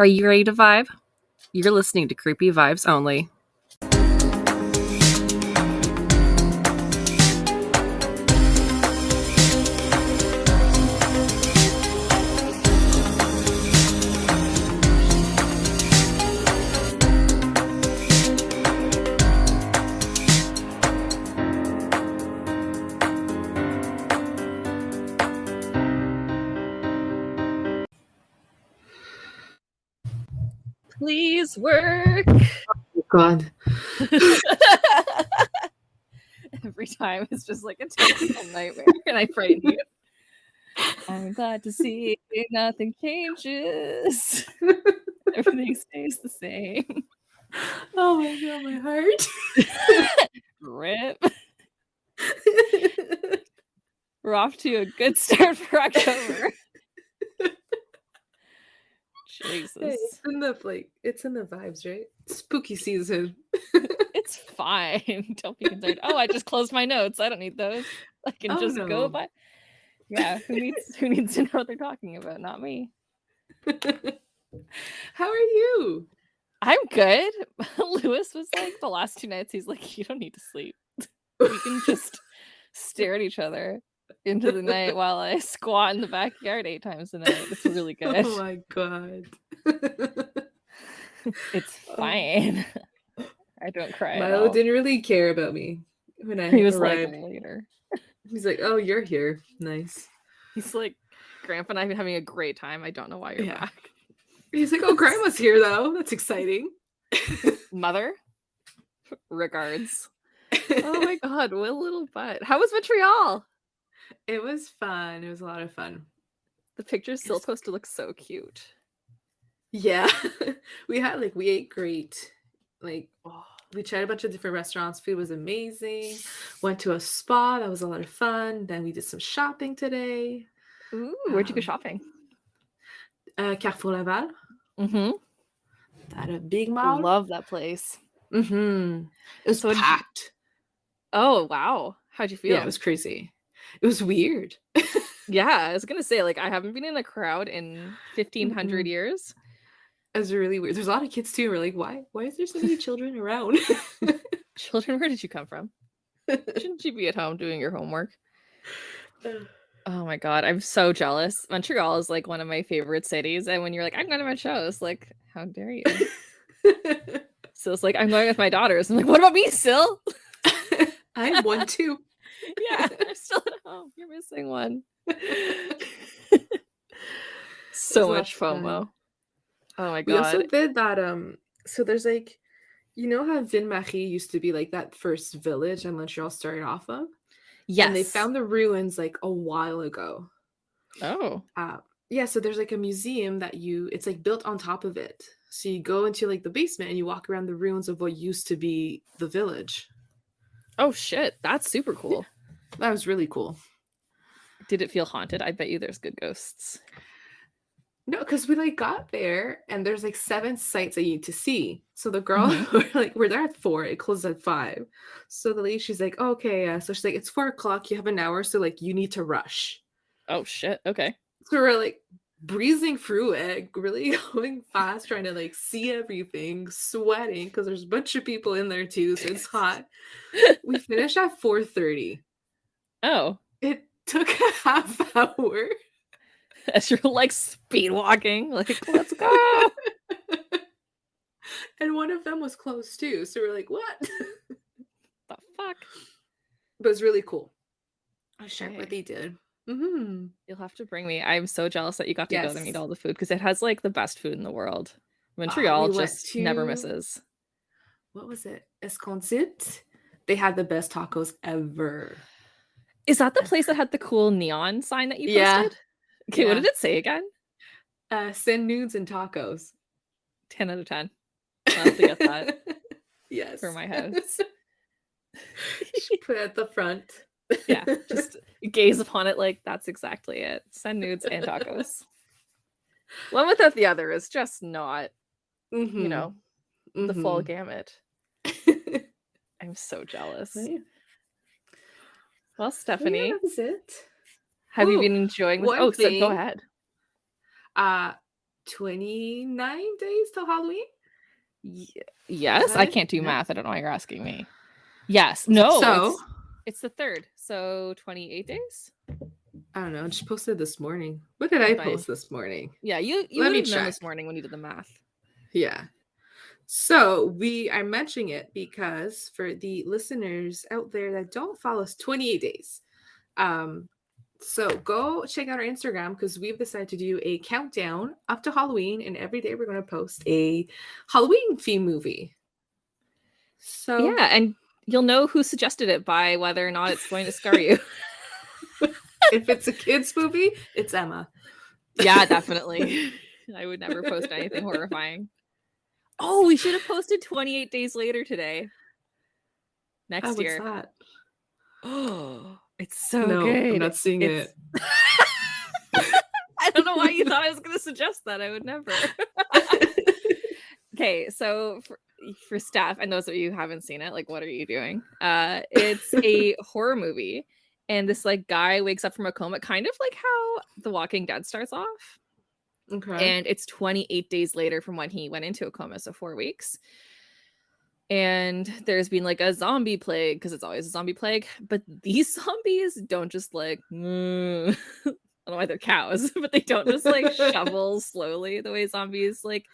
Are you ready to vibe? You're listening to Creepy Vibes Only. Please work. Oh, God. Every time it's just like a typical nightmare, and I frighten you. I'm glad to see nothing changes. Everything stays the same. Oh my God, my heart. Rip. We're off to a good start for October. Jesus. Hey, it's in the vibes, right? Spooky season. It's fine. Don't be concerned. Oh, I just closed my notes. I don't need those. I can just go by. Yeah, who needs to know what they're talking about? Not me. How are you? I'm good. Lewis was like the last 2 nights, he's like, you don't need to sleep. We can just stare at each other into the night while I squat in the backyard 8 times a night. It's really good. Oh my God. It's fine. I don't cry. Milo didn't really care about me when I he was arrived. like later. He's like, oh, you're here. Nice. He's like, Grandpa and I've been having a great time. I don't know why you're back. He's like, oh, Grandma's here though. That's exciting. Mother, regards. Oh my God, what a little butt. How was Montreal? It was fun. It was a lot of fun. The picture's still supposed to look so cute. Yeah. we ate great. We tried a bunch of different restaurants. Food was amazing. Went to a spa. That was a lot of fun. Then we did some shopping today. Ooh, where'd you go shopping? Carrefour Laval. Mm-hmm. That a big mall. I love that place. Mm-hmm. It was packed. Oh, wow. How'd you feel? Yeah, it was crazy. It was weird. Yeah, I was gonna say, I haven't been in a crowd in 1,500 years. It was really weird. There's a lot of kids too. We're like, why is there so many children around? Children, where did you come from? Shouldn't you be at home doing your homework? Oh my God, I'm so jealous. Montreal is like one of my favorite cities, and when you're like, I'm going to Montreal, it's like, how dare you? So it's like, I'm going with my daughters. I'm like, what about me, Sil? I'm one too. Yeah, I'm still at home. You're missing one. So much FOMO. Oh my God. We also did that. So there's you know how Ville-Marie used to be like that first village and Montreal started off of? Yes. And they found the ruins a while ago. Oh. Yeah, so there's a museum that it's built on top of it. So you go into the basement and you walk around the ruins of what used to be the village. Oh shit, that's super cool. Yeah, that was really cool. Did it feel haunted? I bet you there's good ghosts. No, because we got there and there's 7 sites that you need to see. So the girl, we're there at 4, it closes at 5. So the lady, she's like, oh, okay, so she's like, it's 4 o'clock, you have an hour, so you need to rush. Oh shit, okay. So we're breezing through it, really going fast, trying to see everything, sweating because there's a bunch of people in there too, so it's hot. We finished at 4:30. Oh. It took a half hour. As you're speed walking, let's go. And one of them was closed too, so we're like, what? The fuck? But it's really cool. I shared what they did. Mm-hmm. You'll have to bring me. I'm so jealous that you got to go there and eat all the food because it has the best food in the world. Montreal just never misses. What was it? Escondite. They had the best tacos ever. Is that the place that had the cool neon sign that you posted? Yeah. Okay, what did it say again? Send nudes and tacos. 10 out of 10. I'll have to get that. Yes. For my house. Put it at the front. Yeah, just gaze upon it that's exactly it. Send nudes and tacos. One without the other is just not, the full gamut. I'm so jealous. Yeah. Well, Stephanie. Yeah, that's it. Have you been enjoying this? So go ahead. 29 days till Halloween. Yes, I can't do math. I don't know why you're asking me. Yes, no, so it's the 3rd, so 28 days. I don't know. I just posted this morning. What did I post this morning? Yeah, you would have known this morning when you did the math. Yeah. So we are mentioning it because for the listeners out there that don't follow us, 28 days. So go check out our Instagram because we've decided to do a countdown up to Halloween, and every day we're going to post a Halloween theme movie. So yeah, and you'll know who suggested it by whether or not it's going to scar you. If it's a kids movie, it's Emma. Yeah, definitely. I would never post anything horrifying. Oh, we should have posted 28 days later today. Next year. What's that? Oh, it's so no, good. I'm not seeing it. I don't know why you thought I was going to suggest that. I would never. Okay, so for Steph, and those of you who haven't seen it, like, what are you doing? It's a horror movie, and this like guy wakes up from a coma, kind of like how The Walking Dead starts off. Okay. And it's 28 days later from when he went into a coma, so 4 weeks. And there's been like a zombie plague, because it's always a zombie plague, but these zombies don't just like I don't know why they're cows, but they don't just like shovel slowly the way zombies like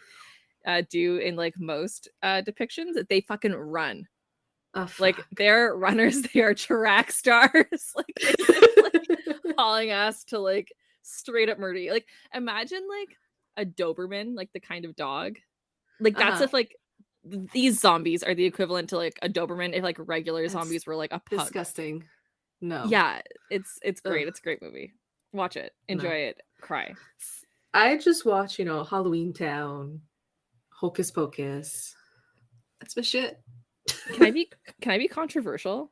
do in like most depictions. They fucking run. Like they're runners, they are track stars. Like they're like hauling ass to like straight up murder you. Like imagine like a Doberman, like the kind of dog. Like that's if like these zombies are the equivalent to like a Doberman if like regular zombies were like a pug. Disgusting. No. Yeah, it's great. Ugh. It's a great movie. Watch it. Enjoy it. Cry. I just watch, Halloween Town, Hocus Pocus. That's my shit. Can I be controversial?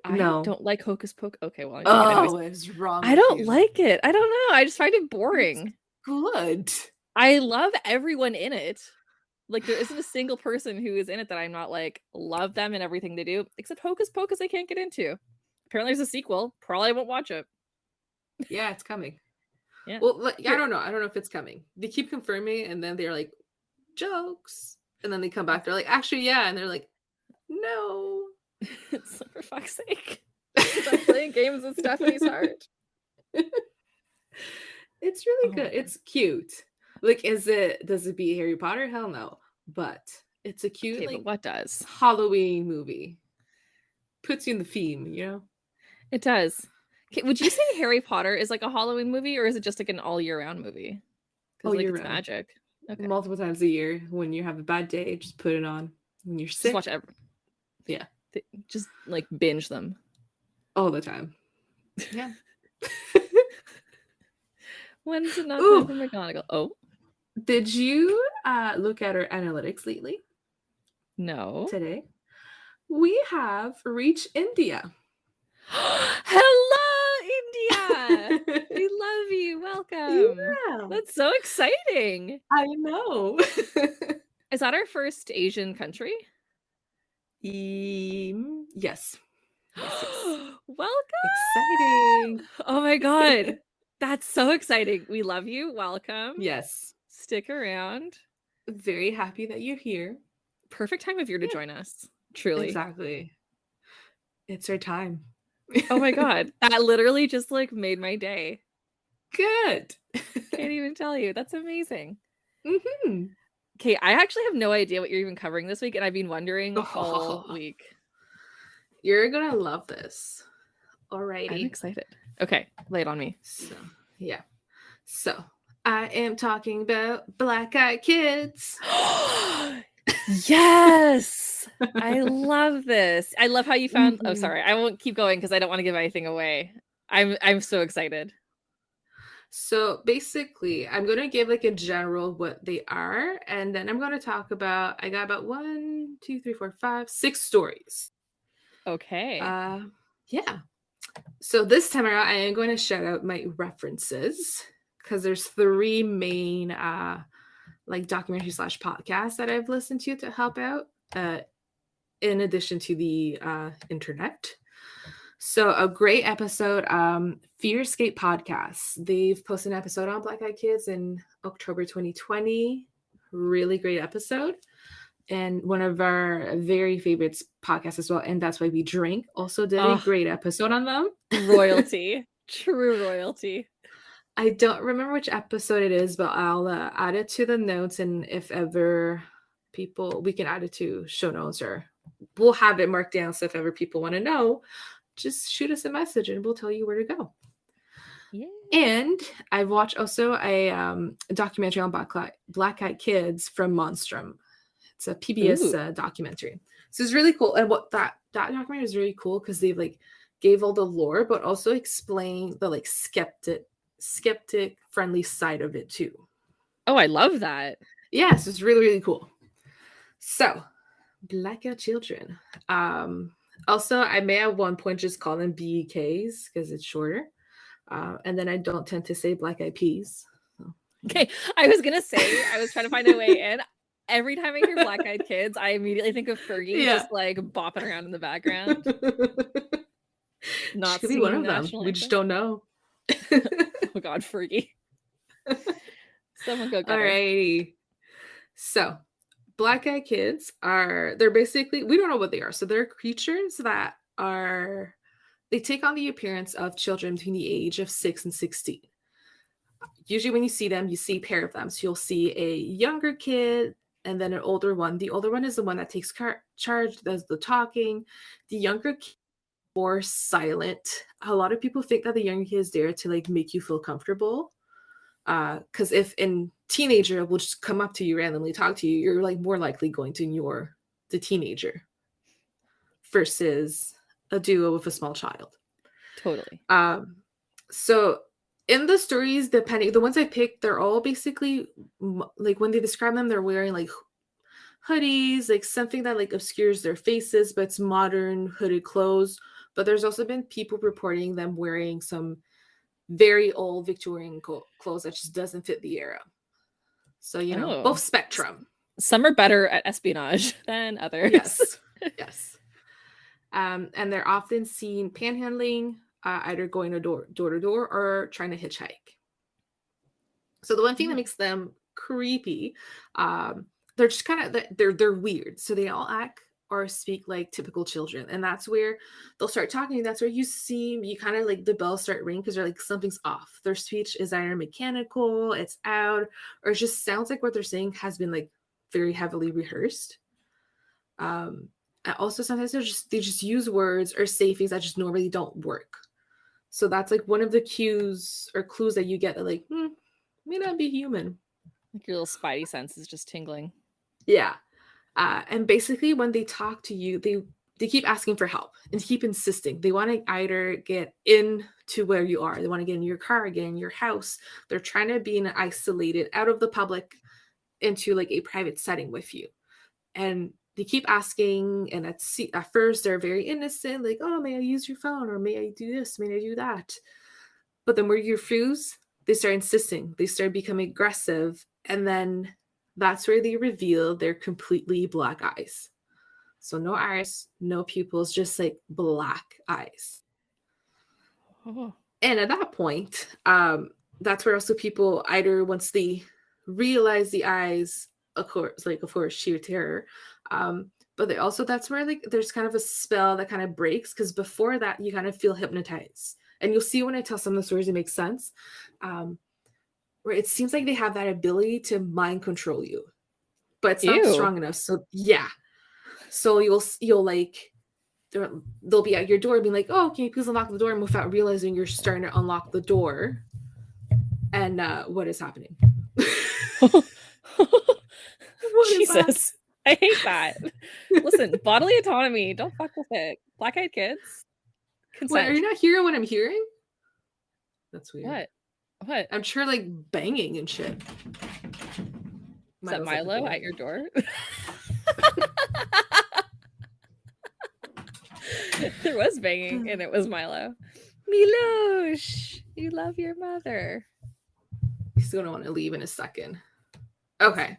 No. I don't like Hocus Pocus. Okay, well, what's wrong? I don't like it. I don't know. I just find it boring. It's good. I love everyone in it. Like there isn't a single person who is in it that I'm not like love them and everything they do, except Hocus Pocus I can't get into. Apparently there's a sequel. Probably won't watch it. Yeah, it's coming. Yeah. Well, like, I don't know. I don't know if it's coming. They keep confirming, and then they're like, jokes. And then they come back. They're like, actually, yeah. And they're like, no. It's like, for fuck's sake. Stop playing games with Stephanie's heart. It's really good. It's cute. Like, does it beat Harry Potter? Hell no. But it's a cute, okay, but what does? Halloween movie. Puts you in the theme, It does. Okay, would you say Harry Potter is like a Halloween movie, or is it just like an all year round movie? Because like it's magic. Okay. Multiple times a year. When you have a bad day, just put it on. When you're sick, just watch yeah. Just like binge them all the time. Yeah. When's enough time for McGonagall? Oh, did you look at our analytics lately? No. Today we have reached India. Hello, India. We love you. Welcome. Yeah. That's so exciting. I know. Is that our first Asian country? Yes. Welcome. Exciting. Oh my god. That's so exciting. We love you. Welcome. Yes. Stick around. Very happy that you're here. Perfect time of year to join us. Truly. Exactly. It's our time. Oh my god. That literally just like made my day. Good. Can't even tell you. That's amazing. Mm-hmm. Okay, I actually have no idea what you're even covering this week, and I've been wondering all week. You're gonna love this. Alrighty. I'm excited. Okay, lay it on me. So I am talking about Black Eyed Kids. Yes. I love this. I love how you found oh sorry, I won't keep going because I don't want to give anything away. I'm so excited. So basically, I'm going to give like a general what they are, and then I'm going to talk about, I got about 1, 2, 3, 4, 5, 6 stories. Okay. Yeah. So this time around, I am going to shout out my references because there's 3 main like documentary / podcasts that I've listened to help out in addition to the internet. So a great episode, Fear Escape Podcast. They've posted an episode on Black Eyed Kids in October 2020. Really great episode. And one of our very favorites podcasts as well. And That's Why We Drink also did a great episode on them. Royalty. True royalty. I don't remember which episode it is, but I'll add it to the notes. And if ever we can add it to show notes, or we'll have it marked down. So if ever people want to know, just shoot us a message and we'll tell you where to go. Yeah. And I've watched also a documentary on Black Eyed Kids from Monstrum. It's a PBS documentary. So it's really cool. And what that documentary is really cool because they like gave all the lore, but also explain the like skeptic friendly side of it too. Oh, I love that. Yes, it's really, really cool. So Black Eyed Children. Also, I may at one point just call them BEKs because it's shorter. And then I don't tend to say Black Eyed Peas. So. Okay, I was going to say, I was trying to find a way in. Every time I hear Black Eyed Kids, I immediately think of Fergie just like bopping around in the background. Not be one of them. We just don't know. Oh God, Fergie. Someone go get her. Alrighty. So, Black Eyed Kids they're basically, we don't know what they are. So they're creatures that they take on the appearance of children between the age of 6 and 16. Usually when you see them, you see a pair of them. So you'll see a younger kid and then an older one. The older one is the one that takes charge, does the talking. The younger kid more silent. A lot of people think that the younger kid is there to like make you feel comfortable. Because if a teenager will just come up to you randomly, talk to you, you're like more likely going to ignore the teenager versus a duo with a small child. Totally. So in the stories, the ones I picked, they're all basically like when they describe them, they're wearing like hoodies, like something that like obscures their faces, but it's modern hooded clothes. But there's also been people reporting them wearing some very old Victorian clothes that just doesn't fit the era. So, both spectrum. Some are better at espionage than others. Yes. Yes. And they're often seen panhandling, either going door to door or trying to hitchhike. So the one thing that makes them creepy, they're just kind of, they're weird. So they all act or speak like typical children. And that's where they'll start talking. That's where you kind of like the bells start ringing because they're like, something's off. Their speech is either mechanical, it's out, or it just sounds like what they're saying has been like very heavily rehearsed. And also sometimes they just use words or say things that just normally don't work. So that's like one of the cues or clues that you get that like, may not be human. Like your little spidey sense is just tingling. Yeah. And basically when they talk to you, they keep asking for help and keep insisting. They want to either get into where you are. They want to get in your car, get in your house. They're trying to be isolated out of the public into like a private setting with you. And they keep asking. And at first they're very innocent. Like, oh, may I use your phone? Or may I do this? May I do that? But then where you refuse, they start insisting. They start becoming aggressive. And then that's where they reveal their completely black eyes. So no iris, no pupils, just like black eyes. Oh. And at that point, that's where also people either once they realize the eyes, of course, sheer terror. But that's where like there's kind of a spell that kind of breaks because before that you kind of feel hypnotized. And you'll see when I tell some of the stories, it makes sense. Where it seems like they have that ability to mind control you, but it's not strong enough. So yeah, so you'll like they'll be at your door being like, "Oh, can you please unlock the door?" And without realizing you're starting to unlock the door, and what is happening? Jesus, I hate that. Listen, bodily autonomy, don't fuck with it. Black Eyed Kids. Consent. Wait, are you not hearing what I'm hearing? That's weird. What? I'm sure like banging and shit. Is that Milo at your door? There was banging and it was Milo. Milosh, you love your mother. He's gonna want to leave in a second. Okay.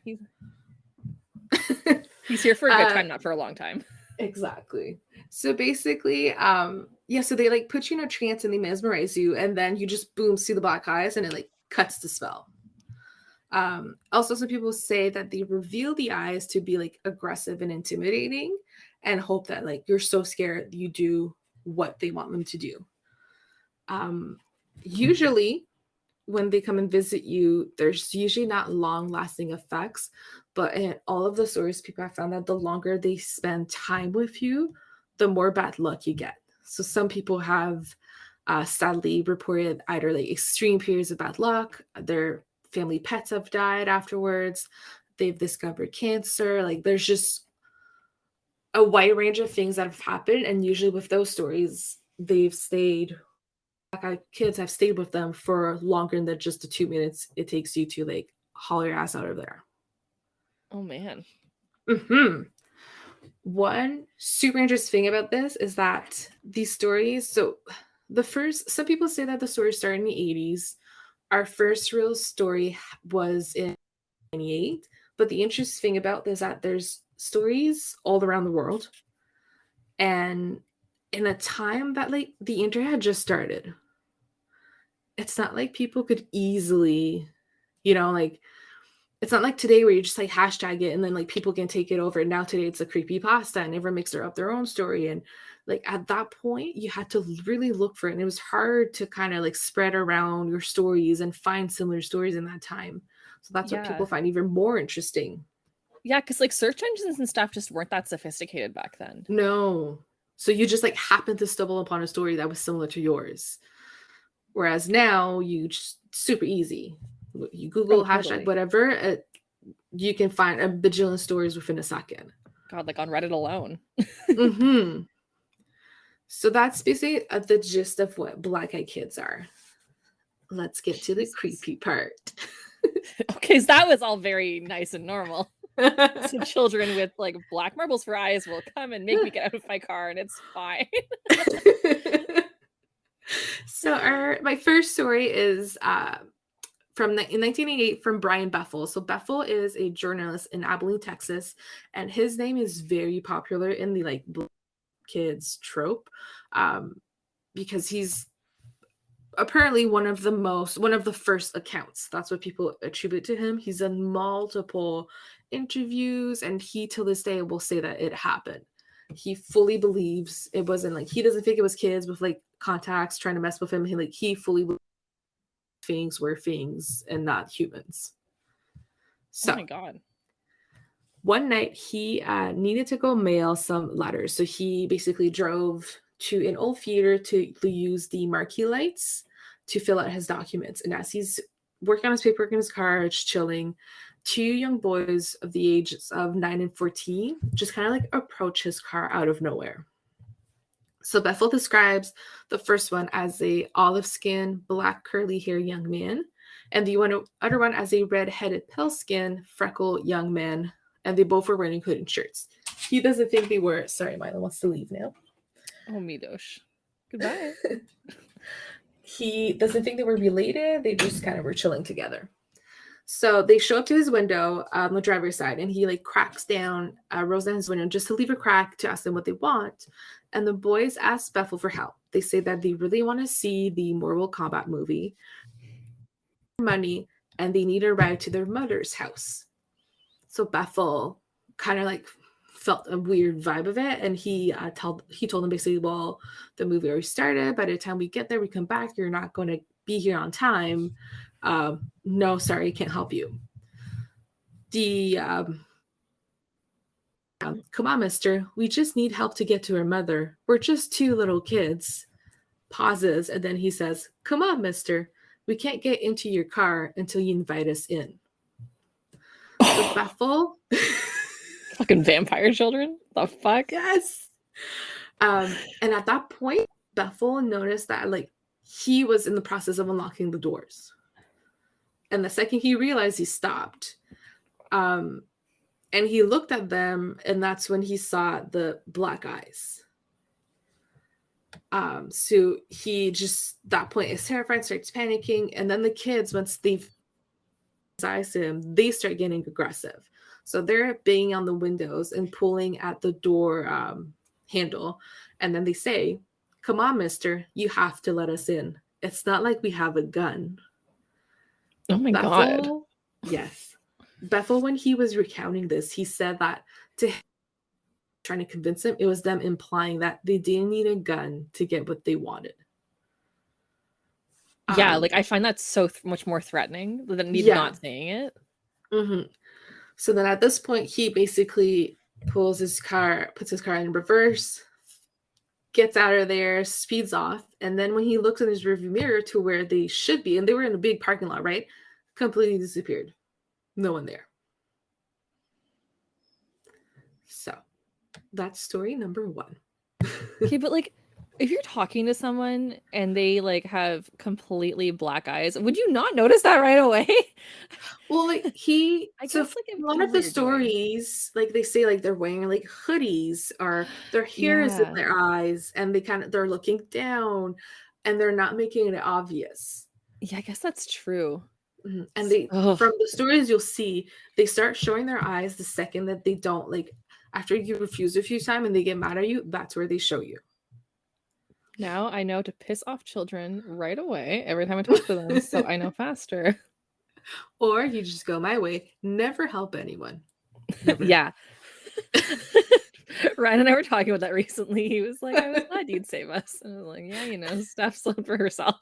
He's here for a good time, not for a long time. Exactly. So basically, so they like put you in a trance and they mesmerize you, and then you just boom see the black eyes, and it like cuts the spell. Also, some people say that they reveal the eyes to be like aggressive and intimidating, and hope that like you're so scared you do what they want them to do. Usually, when they come and visit you, there's usually not long lasting effects, but in all of the stories, people have found that the longer they spend time with you, the more bad luck you get. So some people have sadly reported either like extreme periods of bad luck, their family pets have died afterwards, they've discovered cancer. Like there's just a wide range of things that have happened. And usually with those stories, they've stayed kids have stayed with them for longer than just the 2 minutes it takes you to like haul your ass out of there. Oh man. One super interesting thing about this is that these stories, so some people say that the story started in the 80s. Our first real story was in 98, but the interesting thing about this is that there's stories all around the world, and in a time that like the internet had just started. It's not like people could easily, like it's not like today where you just like hashtag it and then like people can take it over. And now today it's a creepy pasta and everyone makes their own story. And like at that point, you had to really look for it. And it was hard to kind of like spread around your stories and find similar stories in that time. So that's what people find even more interesting. Yeah, because like search engines and stuff just weren't that sophisticated back then. No. So you just like happened to stumble upon a story that was similar to yours. Whereas now you just super easy. You Google hashtag whatever, you can find a bajillion stories within a second. God, like on Reddit alone. So that's basically the gist of what black-eyed kids are. Let's get to the creepy part. Okay, so that was all very nice and normal. Some children with like black marbles for eyes will come and make me get out of my car, and it's fine. So my first story is in 1988 from Brian Bethel. So Bethel is a journalist in Abilene, Texas, and his name is very popular in the like black kids trope, because he's apparently one of the first accounts. That's what people attribute to him. He's done multiple interviews, and he till this day will say that it happened. He fully believes it wasn't like, he doesn't think it was kids with like contacts trying to mess with him. He fully believes things were things and not humans. So, oh my God. One night he needed to go mail some letters. So he basically drove to an old theater to use the marquee lights to fill out his documents. And as he's working on his paperwork in his car, just chilling, two young boys of the ages of 9 and 14 just kind of like approach his car out of nowhere. So Bethel describes the first one as a olive-skinned, black curly hair young man, and the other one as a red-headed, pale-skinned, freckled young man, and they both were wearing hooded shirts. He doesn't think they were. Sorry, Milo wants to leave now. Oh, me dosh. Goodbye. He doesn't think they were related. They just kind of were chilling together. So they show up to his window on the driver's side, and he like cracks down, rolls down his window just to leave a crack to ask them what they want. And the boys ask Bethel for help. They say that they really want to see the Mortal Kombat movie, money, and they need a ride to their mother's house. So Bethel kind of like felt a weird vibe of it, and he told them basically, well, the movie already started. By the time we get there, we come back, you're not going to be here on time. No, sorry, can't help you. Come on, mister, we just need help to get to her mother. We're just two little kids. Pauses, and then he says, come on, mister, we can't get into your car until you invite us in. So Bethel, fucking vampire children, the fuck? Yes. And at that point, Bethel noticed that like he was in the process of unlocking the doors. And the second he realized, he stopped. And he looked at them, and that's when he saw the black eyes. So he just, that point, is terrified, starts panicking. And then the kids, once they've eyes to him, they start getting aggressive. So they're banging on the windows and pulling at the door handle. And then they say, "Come on, mister, you have to let us in. It's not like we have a gun." Oh my God. Bethel, yes. Bethel, when he was recounting this, he said that to him, trying to convince him, it was them implying that they didn't need a gun to get what they wanted. Yeah, like I find that so much more threatening than me not saying it. Mm-hmm. So then at this point, he basically puts his car in reverse, gets out of there, speeds off, and then when he looks in his rearview mirror to where they should be, and they were in a big parking lot, right? Completely disappeared. No one there. So that's story number 1. Okay, but like if you're talking to someone and they like have completely black eyes, would you not notice that right away? Well, like I guess like a lot of the stories, like they say like they're wearing like hoodies or their hair is in their eyes and they're looking down and they're not making it obvious. Yeah, I guess that's true. Mm-hmm. And from the stories you'll see, they start showing their eyes the second that they don't, like after you refuse a few times and they get mad at you, that's where they show you. Now I know to piss off children right away every time I talk to them, so I know faster. Or you just go my way, never help anyone. Never. Yeah. Ryan and I were talking about that recently. He was like, I was glad you'd save us. And I was like, yeah, you know, Steph slept for herself.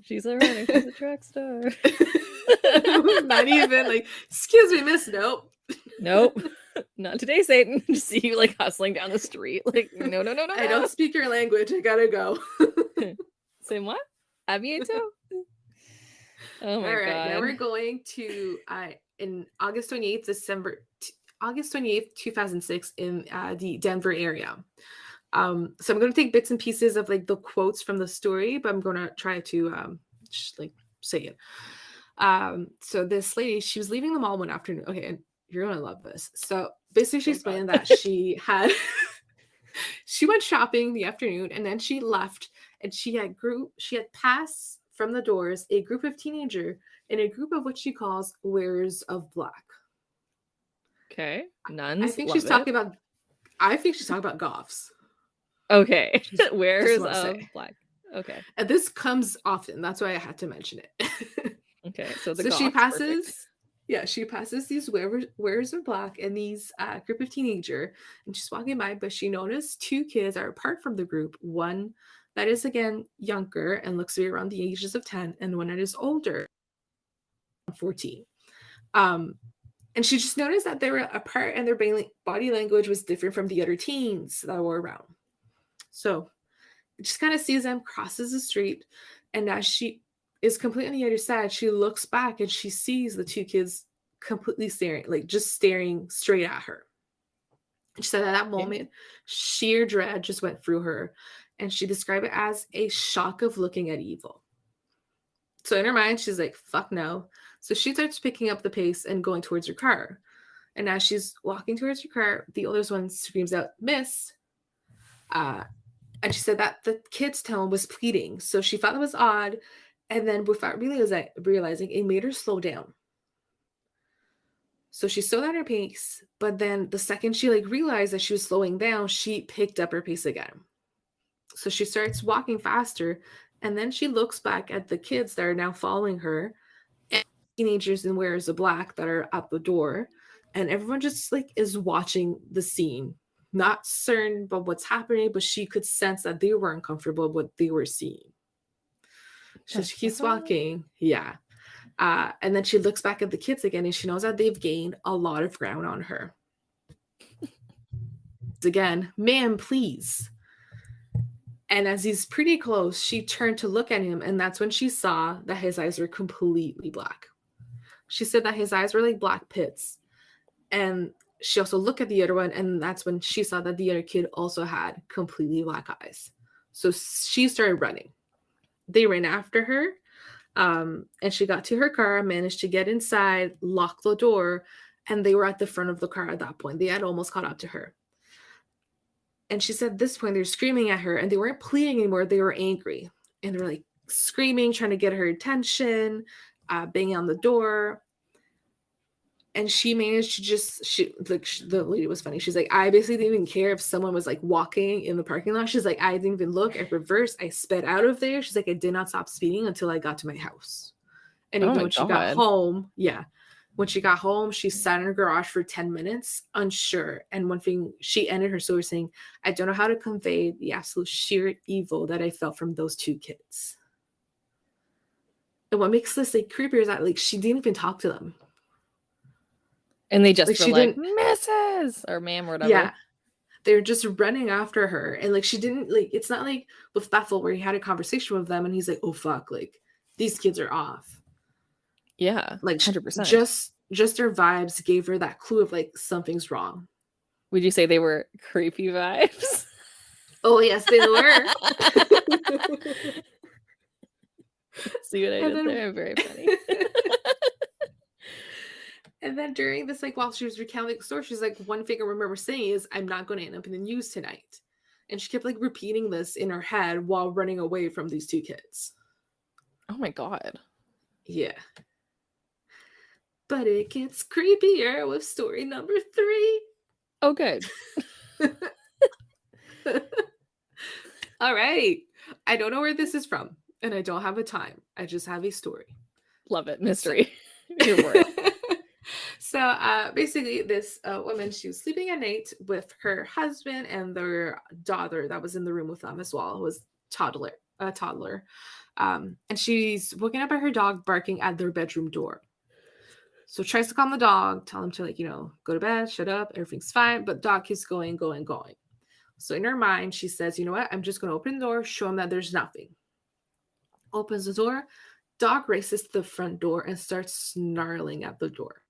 She's a runner, she's a track star. Not even like, excuse me, miss. Nope. Not today, Satan. Just see you like hustling down the street. Like, no. I don't speak your language. I gotta go. Say what? Aviento? Oh my God. Now we're going to in August 28th, 2006 in the Denver area. So I'm going to take bits and pieces of like the quotes from the story, but I'm going to try to just like say it. So this lady, she was leaving the mall one afternoon. Okay, and you're going to love this. So basically she explained that she went shopping the afternoon and then she left and she had passed from the doors a group of teenagers in a group of what she calls wearers of black. Okay. Nuns. I think she's talking about goths. Okay. Wearers of black. Okay. And this comes often. That's why I had to mention it. Okay. So she passes. Perfect. Yeah, she passes these wearers of black and these group of teenagers, and she's walking by, but she noticed 2 kids are apart from the group. One that is, again, younger and looks to be around the ages of 10, and one that is older, 14. And she just noticed that they were apart and their body language was different from the other teens that were around. So just kind of sees them, crosses the street, and as she is completely on the other side, she looks back and she sees the 2 kids completely staring straight at her. She said at that moment, sheer dread just went through her, and she described it as a shock of looking at evil. So in her mind, she's like, fuck no. So she starts picking up the pace and going towards her car. And as she's walking towards her car, the oldest one screams out, "Miss." And she said that the kid's tone was pleading. So she thought it was odd. And then without realizing, it made her slow down. So she slowed down her pace, but then the second she realized that she was slowing down, she picked up her pace again. So she starts walking faster, and then she looks back at the kids that are now following her, and teenagers in wearers of black that are at the door, and everyone just is watching the scene, not certain about what's happening, but she could sense that they were uncomfortable with what they were seeing. So she keeps walking. Yeah. And then she looks back at the kids again and she knows that they've gained a lot of ground on her. Again, "Ma'am, please." And as he's pretty close, she turned to look at him, and that's when she saw that his eyes were completely black. She said that his eyes were like black pits. And she also looked at the other one, and that's when she saw that the other kid also had completely black eyes. So she started running. They ran after her, and she got to her car, managed to get inside, lock the door, and they were at the front of the car at that point. They had almost caught up to her. And she said at this point, they're screaming at her, and they weren't pleading anymore. They were angry, and they were screaming, trying to get her attention, banging on the door. And she managed to the lady was funny. She's like, I basically didn't even care if someone was like walking in the parking lot. She's like, I didn't even look. I reversed. I sped out of there. She's like, I did not stop speeding until I got to my house. And Oh even my when she got God. home, when she got home, she sat in her garage for 10 minutes, unsure. And one thing, she ended her story saying, I don't know how to convey the absolute sheer evil that I felt from those two kids. And what makes this like creepier is that like she didn't even talk to them. And they just Like were she like, didn't, Mrs. or ma'am or whatever. yeah. They're just running after her. And like she didn't like, it's not like with Bethel where he had a conversation with them and he's like, oh fuck, like these kids are off. Yeah. Like 100%. just their vibes gave her that clue of like something's wrong. Would you say they were creepy vibes? Oh yes, they were. See what I did there? Very funny. And then during this, like while she was recounting the story, she's like, one thing I remember saying is, I'm not going to end up in the news tonight. And she kept like repeating this in her head while running away from these two kids. Oh my God. Yeah. But it gets creepier with story number 3. Oh, good. All right. I don't know where this is from, and I don't have a time. I just have a story. Love it. Mystery. Here for it. So basically, this woman, she was sleeping at night with her husband and their daughter that was in the room with them as well. It was a toddler. And she's woken up by her dog barking at their bedroom door. So tries to calm the dog, tell him to like, go to bed, shut up, everything's fine. But dog keeps going. So in her mind, she says, you know what? I'm just going to open the door, show him that there's nothing. Opens the door. Dog races to the front door and starts snarling at the door.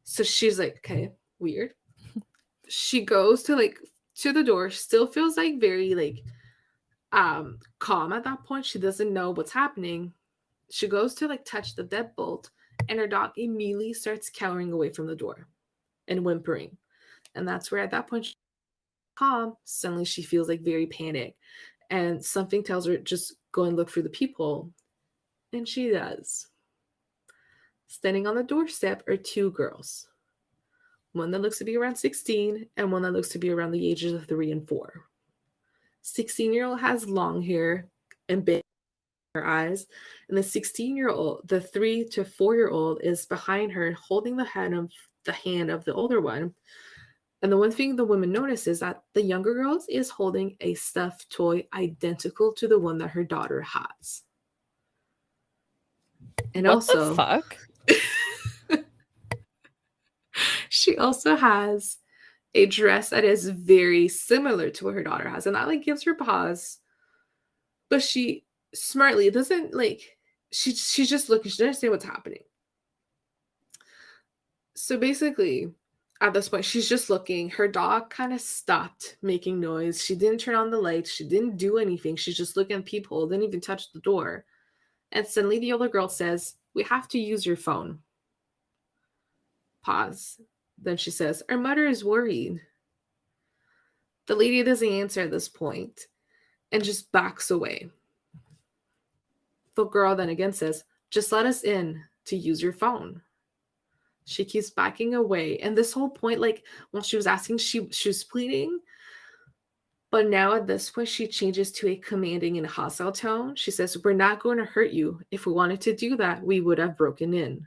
So she's like, okay, weird. She goes to the door, still feels like very like calm at that point. She doesn't know what's happening. She goes to like touch the deadbolt, and her dog immediately starts cowering away from the door and whimpering. And that's where at that point she's calm. Suddenly she feels like very panicked, and something tells her just go and look through the peephole. And she does. Standing on the doorstep are 2 girls. One that looks to be around 16 and one that looks to be around the ages of 3 and 4. 16-year-old has long hair and big her eyes, and the 16-year-old, the 3 to 4-year-old, is behind her holding the hand of the older one. And the one thing the woman notices is that the younger girl is holding a stuffed toy identical to the one that her daughter has. And what also, the fuck? She also has a dress that is very similar to what her daughter has, and that like gives her pause. But she smartly doesn't like. She's just looking. She doesn't understand what's happening. So basically, at this point, she's just looking. Her dog kind of stopped making noise. She didn't turn on the lights. She didn't do anything. She's just looking at the peephole. Didn't even touch the door. And suddenly, the older girl says, "We have to use your phone." Pause. Then she says, "Our mother is worried." The lady doesn't answer at this point and just backs away. The girl then again says, "Just let us in to use your phone." She keeps backing away. And this whole point, like when she was asking, she was pleading. But now at this point, she changes to a commanding and hostile tone. She says, "We're not going to hurt you. If we wanted to do that, we would have broken in.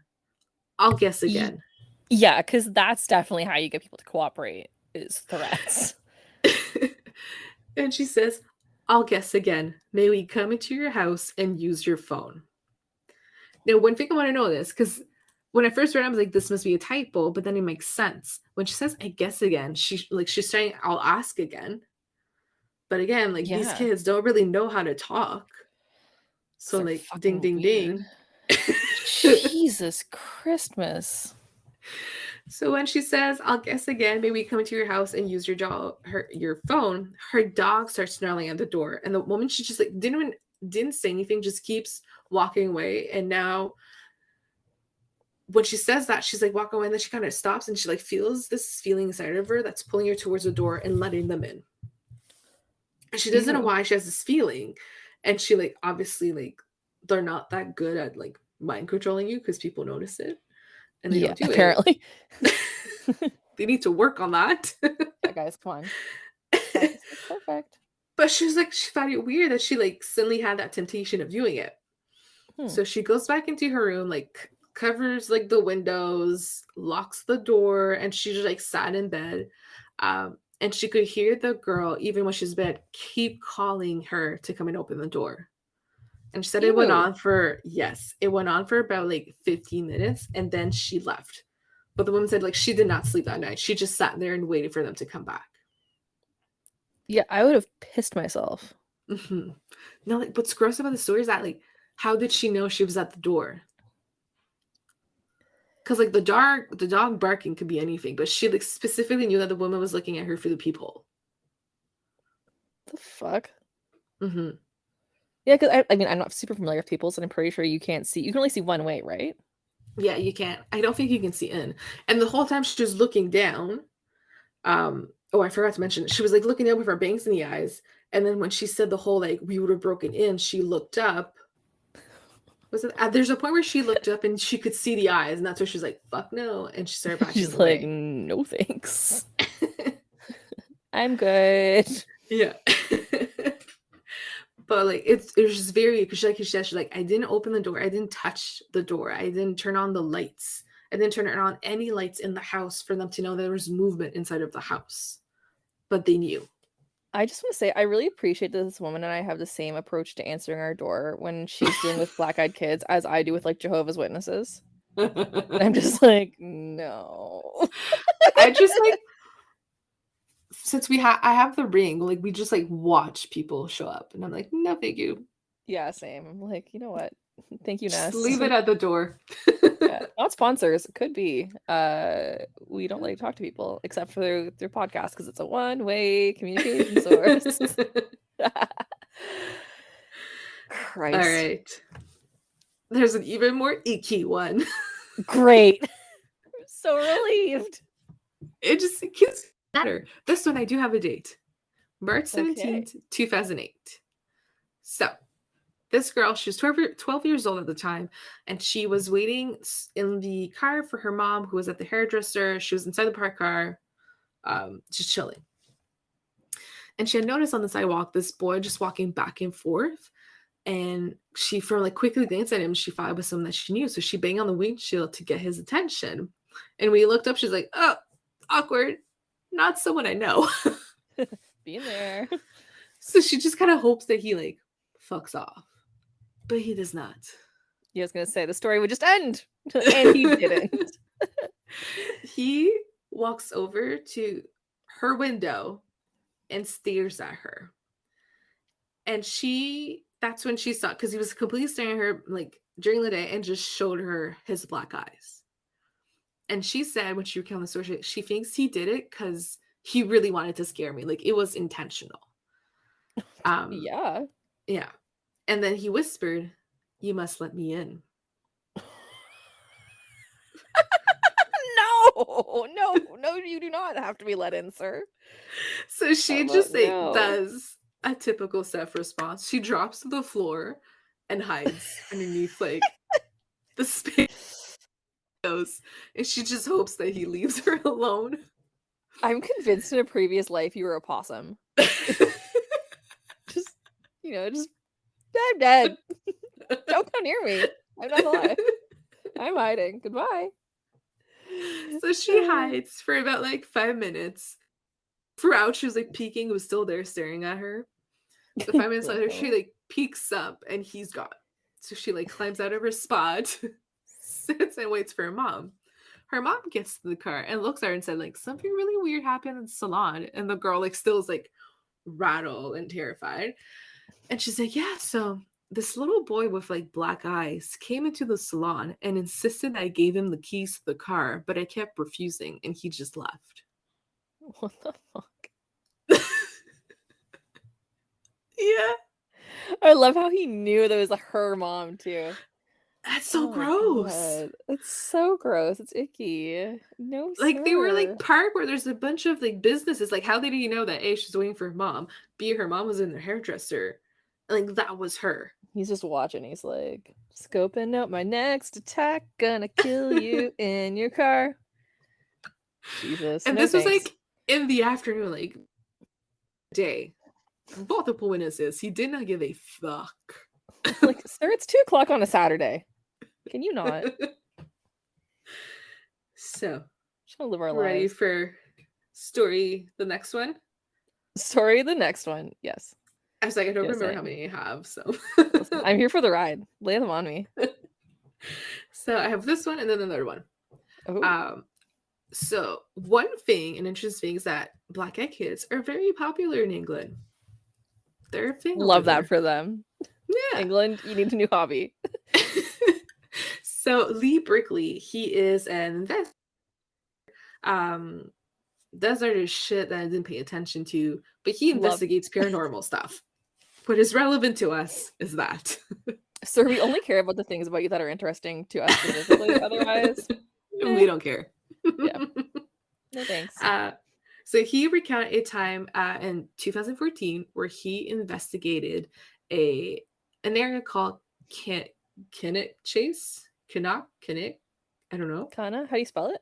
I'll guess again." Yeah, because that's definitely how you get people to cooperate, is threats. And she says, "I'll guess again. May we come into your house and use your phone?" Now, one thing I want to know this, because when I first read it, I was like, this must be a typo, but then it makes sense. When she says, "I guess again," she's saying, "I'll ask again." But again, like these kids don't really know how to talk. So like, ding, ding, weird. Ding. Jesus Christmas. So when she says, "I'll guess again, maybe come into your house and use your phone," her dog starts snarling at the door. And the woman, she just like didn't say anything, just keeps walking away. And now when she says that, she's like walking away, and then she kind of stops and she like feels this feeling inside of her that's pulling her towards the door and letting them in. And she doesn't know why she has this feeling. And she like, obviously like they're not that good at like mind controlling you because people notice it. and they don't do apparently. it. They need to work on that. Yeah, guys, come on. Practice is perfect. But she was like, she found it weird that she like suddenly had that temptation of doing it. So she goes back into her room, like covers like the windows, locks the door, and she just like sat in bed. And she could hear the girl, even when she's in bed, keep calling her to come and open the door. And she said it went on for about like 15 minutes, and then she left. But the woman said like she did not sleep that night. She just sat there and waited for them to come back. Yeah, I would have pissed myself. Mm-hmm. No, like what's gross about the story is that like, how did she know she was at the door? Because like the dog barking could be anything, but she like specifically knew that the woman was looking at her through the peephole. The fuck? Mm-hmm. Yeah, because I mean, I'm not super familiar with people, so I'm pretty sure you can't see. You can only see one way, right? Yeah, you can't. I don't think you can see in. And the whole time she was looking down. Oh, I forgot to mention, she was like looking down with her bangs in the eyes. And then when she said the whole like we would have broken in, she looked up. Was it? There's a point where she looked up and she could see the eyes, and that's where she's like, "Fuck no!" And she started backing She's away. like, "No thanks, I'm good." Yeah. But like it was just very, because like she said, she's like, I didn't open the door, I didn't touch the door, I didn't turn on the lights, I didn't turn on any lights in the house for them to know there was movement inside of the house. But they knew. I just want to say, I really appreciate that this woman and I have the same approach to answering our door when she's dealing with black-eyed kids as I do with like Jehovah's Witnesses. I'm just like, no. I just like, since I have the ring, like we just like watch people show up, and I'm like, no, thank you. Yeah, same. I'm like, you know what? Thank you, Ness. Just leave it at the door. Yeah, not sponsors. It could be. We don't like to talk to people except for their podcast because it's a one-way communication source. Christ. All right. There's an even more icky one. Great. I'm so relieved. It gets better. This one I do have a date. March 17th, 2008. So this girl, she was 12 years old at the time, and she was waiting in the car for her mom, who was at the hairdresser. She was inside the parked car, just chilling. And she had noticed on the sidewalk this boy just walking back and forth. And she, from like quickly glanced at him, she thought it was someone that she knew. So she banged on the windshield to get his attention. And when he looked up, she's like, oh, awkward. Not someone I know. Being there. So she just kind of hopes that he like fucks off. But he does not. Yeah, I was going to say the story would just end. And he didn't. He walks over to her window and stares at her. And that's when she saw, because he was completely staring at her like during the day and just showed her his black eyes. And she said, when she recounted the story, she thinks he did it because he really wanted to scare me. Like it was intentional. Yeah. Yeah. And then he whispered, "You must let me in." No, you do not have to be let in, sir. So she just does a typical Steph response. She drops to the floor and hides underneath like the space, and she just hopes that he leaves her alone. I'm convinced in a previous life you were a possum. just I'm dead. Don't come near me. I'm not alive. I'm hiding. Goodbye. So she hides for about like 5 minutes. Throughout, she was like peeking, was still there staring at her. So 5 minutes later, she like peeks up and he's gone. So she like climbs out of her spot, sits and waits for her mom. Her mom gets to the car and looks at her and said, like, something really weird happened in the salon. And the girl like still is like rattled and terrified. And she's like, yeah, so this little boy with like black eyes came into the salon and insisted I gave him the keys to the car, but I kept refusing and he just left. What the fuck? Yeah. I love how he knew that was her mom too. That's so gross. It's so gross. It's icky. No, like sir. They were like parked where there's a bunch of like businesses. Like, how did you know that A, she's waiting for her mom, B, her mom was in the hairdresser? Like, that was her. He's just watching. He's like, scoping out my next attack. Gonna kill you in your car. Jesus. And No this was thanks. like in the afternoon, like day. Multiple witnesses. He did not give a fuck. Like, sir, it's 2:00 on a Saturday. Can you not? So, Just gonna live our ready lives. for story the next one? Story the next one. Yes. I was like, I don't Just remember how saying. many I have, so. Listen, I'm here for the ride. Lay them on me. So I have this one and then another one. Oh. So one thing, an interesting thing, is that black-eyed kids are very popular in England. They're a thing. Love that for them. Yeah. England, you need a new hobby. So Lee Brickley, he is an investor. Those are the shit that I didn't pay attention to, but he investigates paranormal stuff. What is relevant to us is that. Sir, we only care about the things about you that are interesting to us specifically. Otherwise, we don't care. Yeah. No thanks. So he recounted a time in 2014 where he investigated an area called Cannock Chase. Cannock? I don't know. Kana? How do you spell it?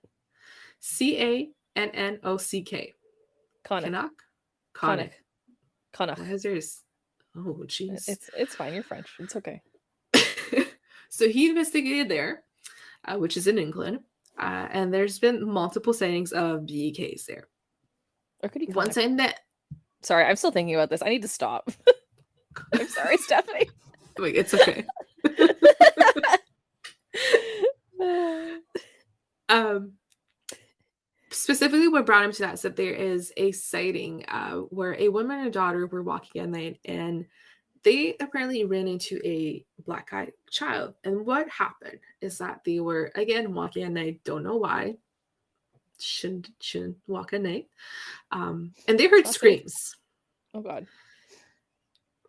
Cannock. Cannock. What is yours? Oh, jeez. It's fine. You're French. It's okay. So he investigated there, which is in England, and there's been multiple sightings of BEKs there. Or could you one time that? Sorry, I'm still thinking about this. I need to stop. I'm sorry, Stephanie. Wait, it's okay. Specifically, what brought him to that is that there is a sighting where a woman and a daughter were walking at night, and they apparently ran into a black-eyed child. And what happened is that they were again walking at night. Don't know why. Shouldn't walk at night. And they heard screams. Oh God.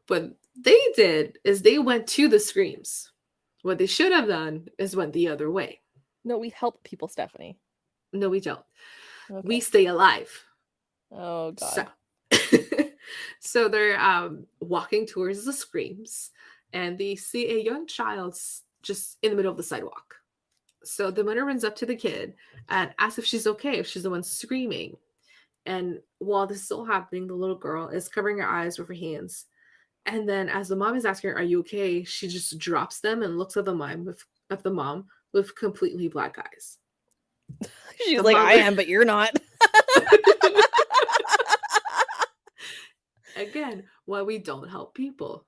What they did is they went to the screams. What they should have done is went the other way. No, we help people, Stephanie. No, we don't. Okay. We stay alive. Oh God. So they're walking towards the screams, and they see a young child just in the middle of the sidewalk. So the mother runs up to the kid and asks if she's okay, if she's the one screaming. And while this is all happening, the little girl is covering her eyes with her hands. And then as the mom is asking her, are you okay? She just drops them and looks at the mom with completely black eyes. She's like, I am, but you're not. Again, why we don't help people.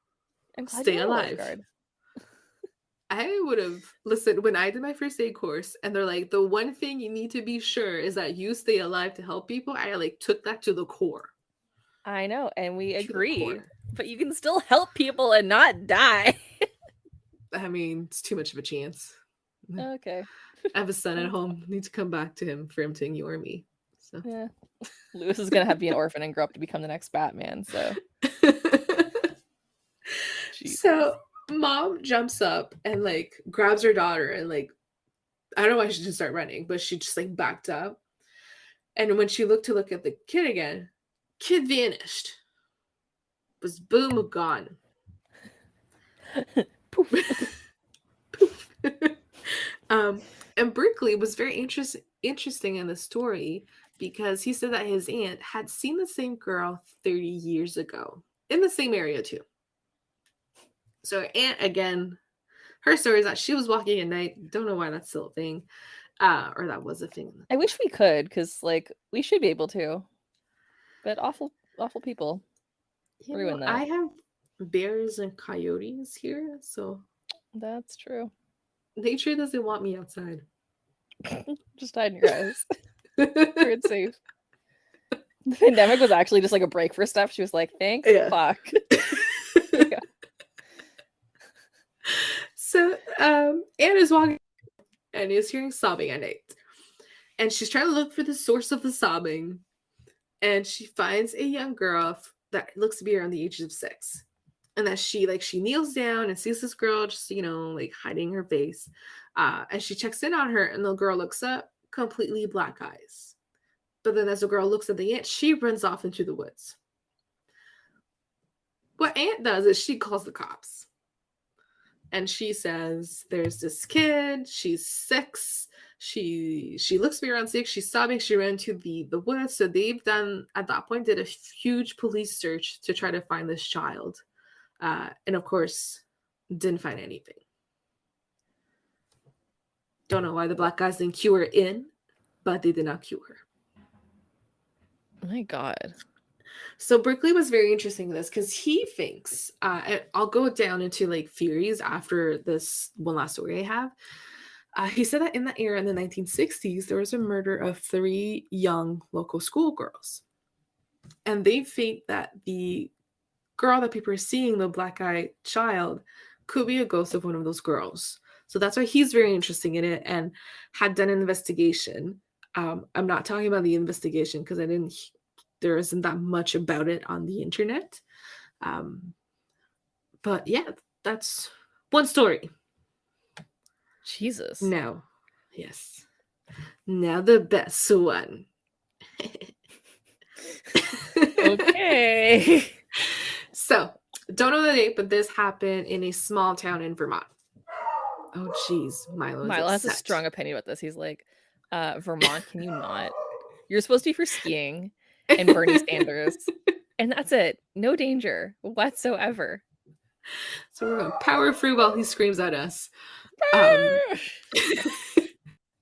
Stay alive. I would have listened when I did my first aid course, and they're like, the one thing you need to be sure is that you stay alive to help people. I took that to the core. I know, and we agree. But you can still help people and not die. I mean, it's too much of a chance. Okay. I have a son at home. I need to come back to him for him to ignore me. So yeah. Lewis is gonna have to be an orphan and grow up to become the next Batman. So So mom jumps up and grabs her daughter and I don't know why she didn't start running, but she just backed up. And when she looked at the kid again, kid vanished. Was boom gone. Poof. Poof. And Berkeley was very interesting in the story because he said that his aunt had seen the same girl 30 years ago in the same area too. So her aunt, again, her story is that she was walking at night. Don't know why that's still a thing. Or that was a thing. I wish we could, because we should be able to. But awful people. Ruin that. I have bears and coyotes here, so that's true. Nature doesn't want me outside. Just hide in your eyes. Where it's safe. The pandemic was actually just a break for Steph. She was like, thank fuck. Yeah. So Anna's walking and is hearing sobbing at night. And she's trying to look for the source of the sobbing. And she finds a young girl that looks to be around the age of 6. And that she kneels down and sees this girl just, hiding her face. And she checks in on her, and the girl looks up, completely black eyes. But then as the girl looks at the aunt, she runs off into the woods. What Aunt does is she calls the cops. And she says, there's this kid, she's 6. She looks to be around 6. She's sobbing. She ran to the woods. So they've done, at that point, did a huge police search to try to find this child. And of course, didn't find anything. Don't know why the black guys didn't cue her in, but they did not cue her. Oh my God. So Berkeley was very interesting in this because he thinks, I'll go down into like theories after this one last story I have. He said that in the era in the 1960s, there was a murder of 3 young local schoolgirls. And they think that the girl that people are seeing, the black-eyed child, could be a ghost of one of those girls. So that's why he's very interested in it and had done an investigation. I'm not talking about the investigation because there isn't that much about it on the internet. But yeah, that's one story. Jesus. Now, yes. Now the best one. Okay. So, don't know the date, but this happened in a small town in Vermont. Oh, geez. Milo has a strong opinion about this. He's like, Vermont, can you not? You're supposed to be for skiing and Bernie Sanders. And that's it. No danger whatsoever. So we're going to power through while he screams at us.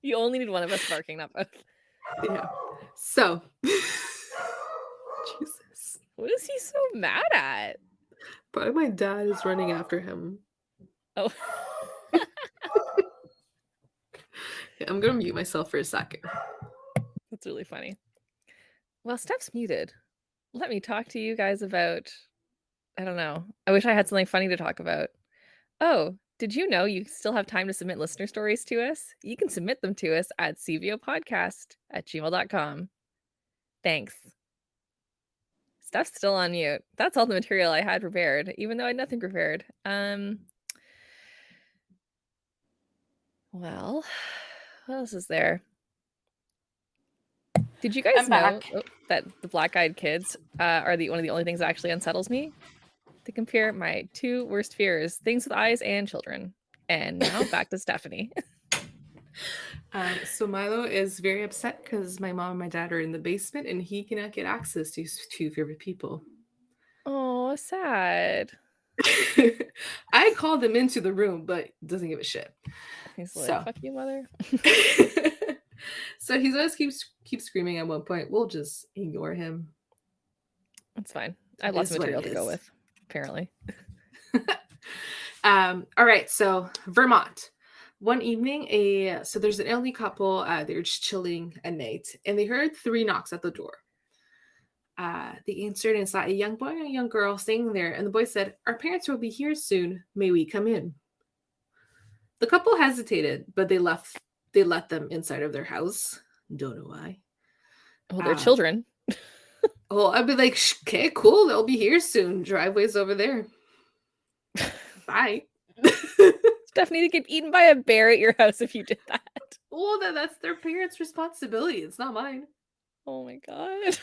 You only need one of us barking, not both. Yeah. So, Jesus. What is he so mad at? Probably my dad is running after him. Oh. Yeah, I'm going to mute myself for a second. That's really funny. Well, Steph's muted. Let me talk to you guys about, I don't know. I wish I had something funny to talk about. Oh, did you know you still have time to submit listener stories to us? You can submit them to us at cvopodcast@gmail.com. Thanks. Steph's still on mute. That's all the material I had prepared, even though I had nothing prepared. Well, what else is there? Did you guys know that the black-eyed kids are one of the only things that actually unsettles me? To compare my 2 worst fears, things with eyes and children. And now back to Stephanie. So Milo is very upset because my mom and my dad are in the basement and he cannot get access to his 2 favorite people. Oh, sad. I called him into the room, but doesn't give a shit. He's like, fuck you, mother. So he's always keep screaming at one point. We'll just ignore him. That's fine. I have lots of material to go with, apparently. All right, so Vermont. One evening, so there's an elderly couple. They're just chilling at night, and they heard 3 knocks at the door. They answered and saw a young boy and a young girl staying there, and the boy said, "Our parents will be here soon. May we come in?" The couple hesitated, but they let them inside of their house. Don't know why. Oh, they're children. Well, I'd be like, okay, cool. They'll be here soon. Driveway's over there. Bye. Stephanie, to get eaten by a bear at your house if you did that. Well, that's their parents' responsibility. It's not mine. Oh my God.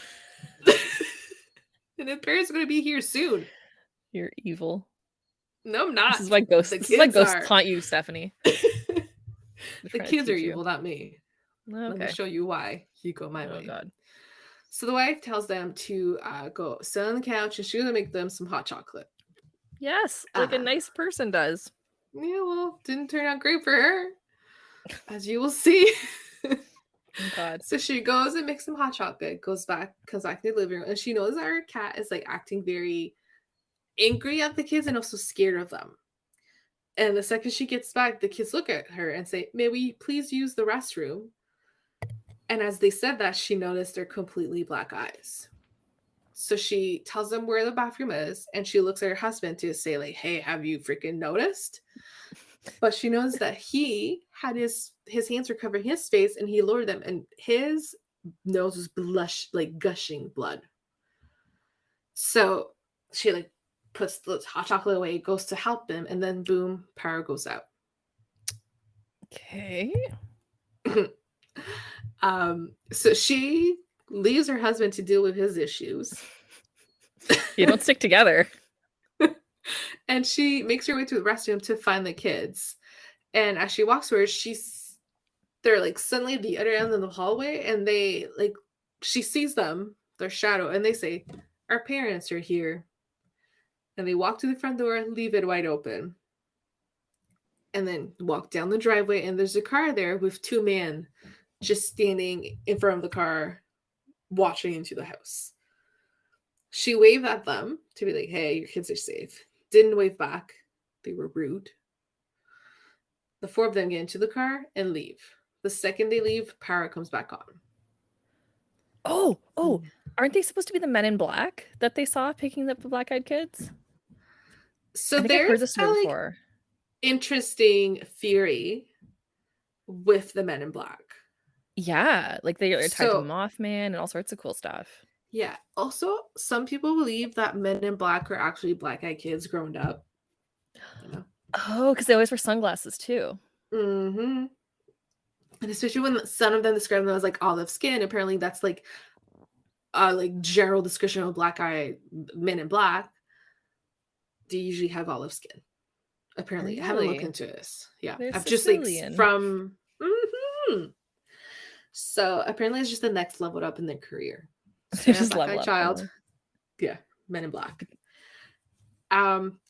And the parents are going to be here soon. You're evil. No, I'm not. This is why ghosts haunt you, Stephanie. The kids are evil, not me. Okay. Let me show you why. You go my way. Oh God. So the wife tells them to go sit on the couch and she's going to make them some hot chocolate. Yes, like a nice person does. Yeah, well, didn't turn out great for her, as you will see. Oh God. So she goes and makes some hot chocolate, comes back to the living room, and she knows that her cat is like acting very angry at the kids and also scared of them. And the second she gets back, the kids look at her and say, "May we please use the restroom?" And as they said that, she noticed their completely black eyes. So she tells them where the bathroom is, and she looks at her husband to say, like, "Hey, have you freaking noticed?" But she knows that he had his hands were covering his face, and he lowered them, and his nose was gushing blood. So she like puts the hot chocolate away, goes to help him, and then boom, power goes out. Okay. So she leaves her husband to deal with his issues. You don't stick together. And she makes her way to the restroom to find the kids. And as she walks towards, they're like suddenly at the other end of the hallway, and they like she sees them, their shadow, and they say, "Our parents are here." And they walk to the front door, leave it wide open, and then walk down the driveway. And there's a car there with two men just standing in front of the car, watching into the house. She waved at them to be like, "Hey, your kids are safe." Didn't wave back. They were rude. The four of them get into the car and leave. The second they leave, power comes back on. Oh, aren't they supposed to be the men in black that they saw picking up the black-eyed kids? So I think I've heard there's this a like before. interesting theory with the men in black. Yeah, like they are tied to So Mothman and all sorts of cool stuff. yeah. Also, some people believe that men in black are actually black-eyed kids grown up. You know? Oh, because they always wear sunglasses too. Mm-hmm. And especially when some of them describe them as like olive skin, apparently that's like a like general description of black-eyed men in black. They usually have olive skin. Apparently, Really? I haven't looked into this. Yeah, They're I've just like Sicilian. from. Mm-hmm. So apparently, it's just the next leveled up in their career. They just Black-eyed level up. child. Really. Yeah, men in black.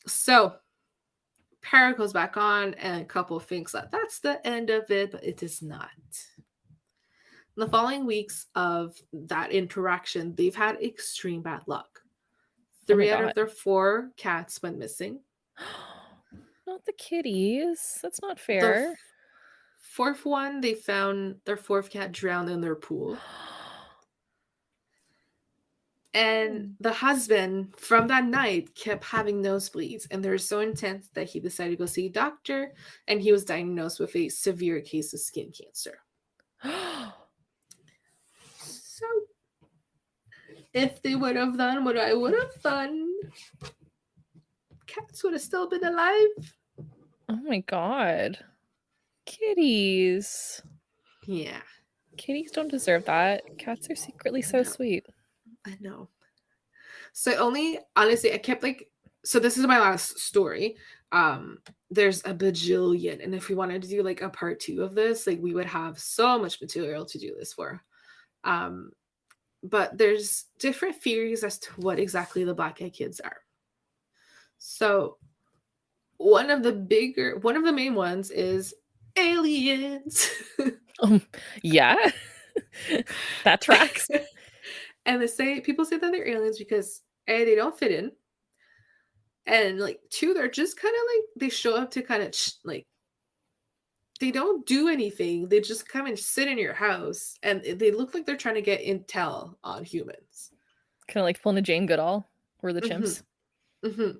So Para goes back on, and a couple thinks that that's the end of it, but it is not. In the following weeks of that interaction, they've had extreme bad luck. 3 out of their 4 cats went missing. Not the kitties. That's not The fair. fourth one, they found their 4th cat drowned in their pool. And the husband from that night kept having nosebleeds, and they were so intense that he decided to go see a doctor, and he was diagnosed with a severe case of skin cancer. So, if they would have done what I would have done, cats would have still been alive. Oh my god. Kitties. Yeah. Kitties don't deserve that. Cats are secretly so sweet. I know. So honestly, I kept like, so this is my last story. There's a bajillion. And if we wanted to do like a part 2 of this, like we would have so much material to do this for. But there's different theories as to what exactly the black-eyed kids are. So one of the main ones is aliens. Yeah. That tracks. And people say that they're aliens because A, they don't fit in, and like 2, they're just kind of like they show up to kind of like they don't do anything. They just come and sit in your house, and they look like they're trying to get intel on humans. Kind of like pulling a Jane Goodall. We're the chimps. Mm-hmm.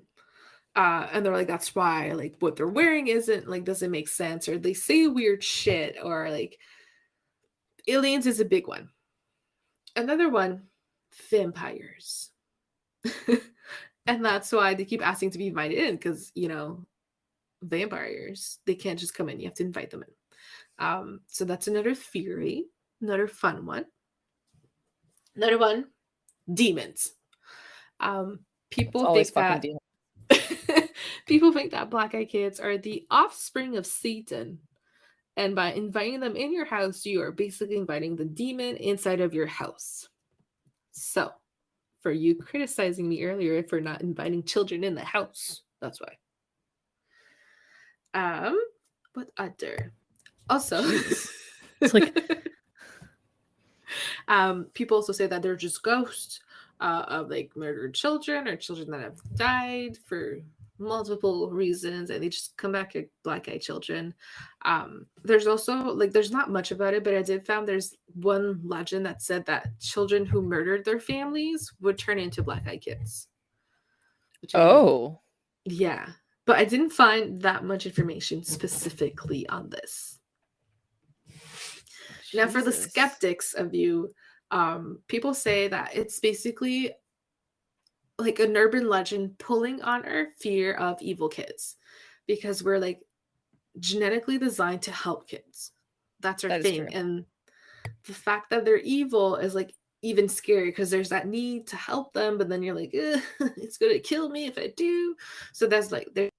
And they're like, that's why like what they're wearing doesn't make sense, or they say weird shit, or like aliens is a big one. Another one, vampires. And that's why they keep asking to be invited in, because vampires, they can't just come in, you have to invite them in. So that's another theory, another fun one. Another one, demons. People think that people think that black-eyed kids are the offspring of Satan, and by inviting them in your house, you are basically inviting the demon inside of your house. So for you criticizing me earlier for not inviting children in the house, that's why. What other? Also, it's like people also say that they're just ghosts of like murdered children or children that have died for multiple reasons, and they just come back as black-eyed children. There's also like there's not much about it, but I did found there's one legend that said that children who murdered their families would turn into black-eyed kids. Yeah, but I didn't find that much information specifically on this. Jesus. Now, for the skeptics of you, people say that it's basically like an urban legend pulling on our fear of evil kids, because we're like genetically designed to help kids. That's our thing. And the fact that they're evil is like even scary because there's that need to help them, but then you're like, it's gonna kill me if I do. So that's like there's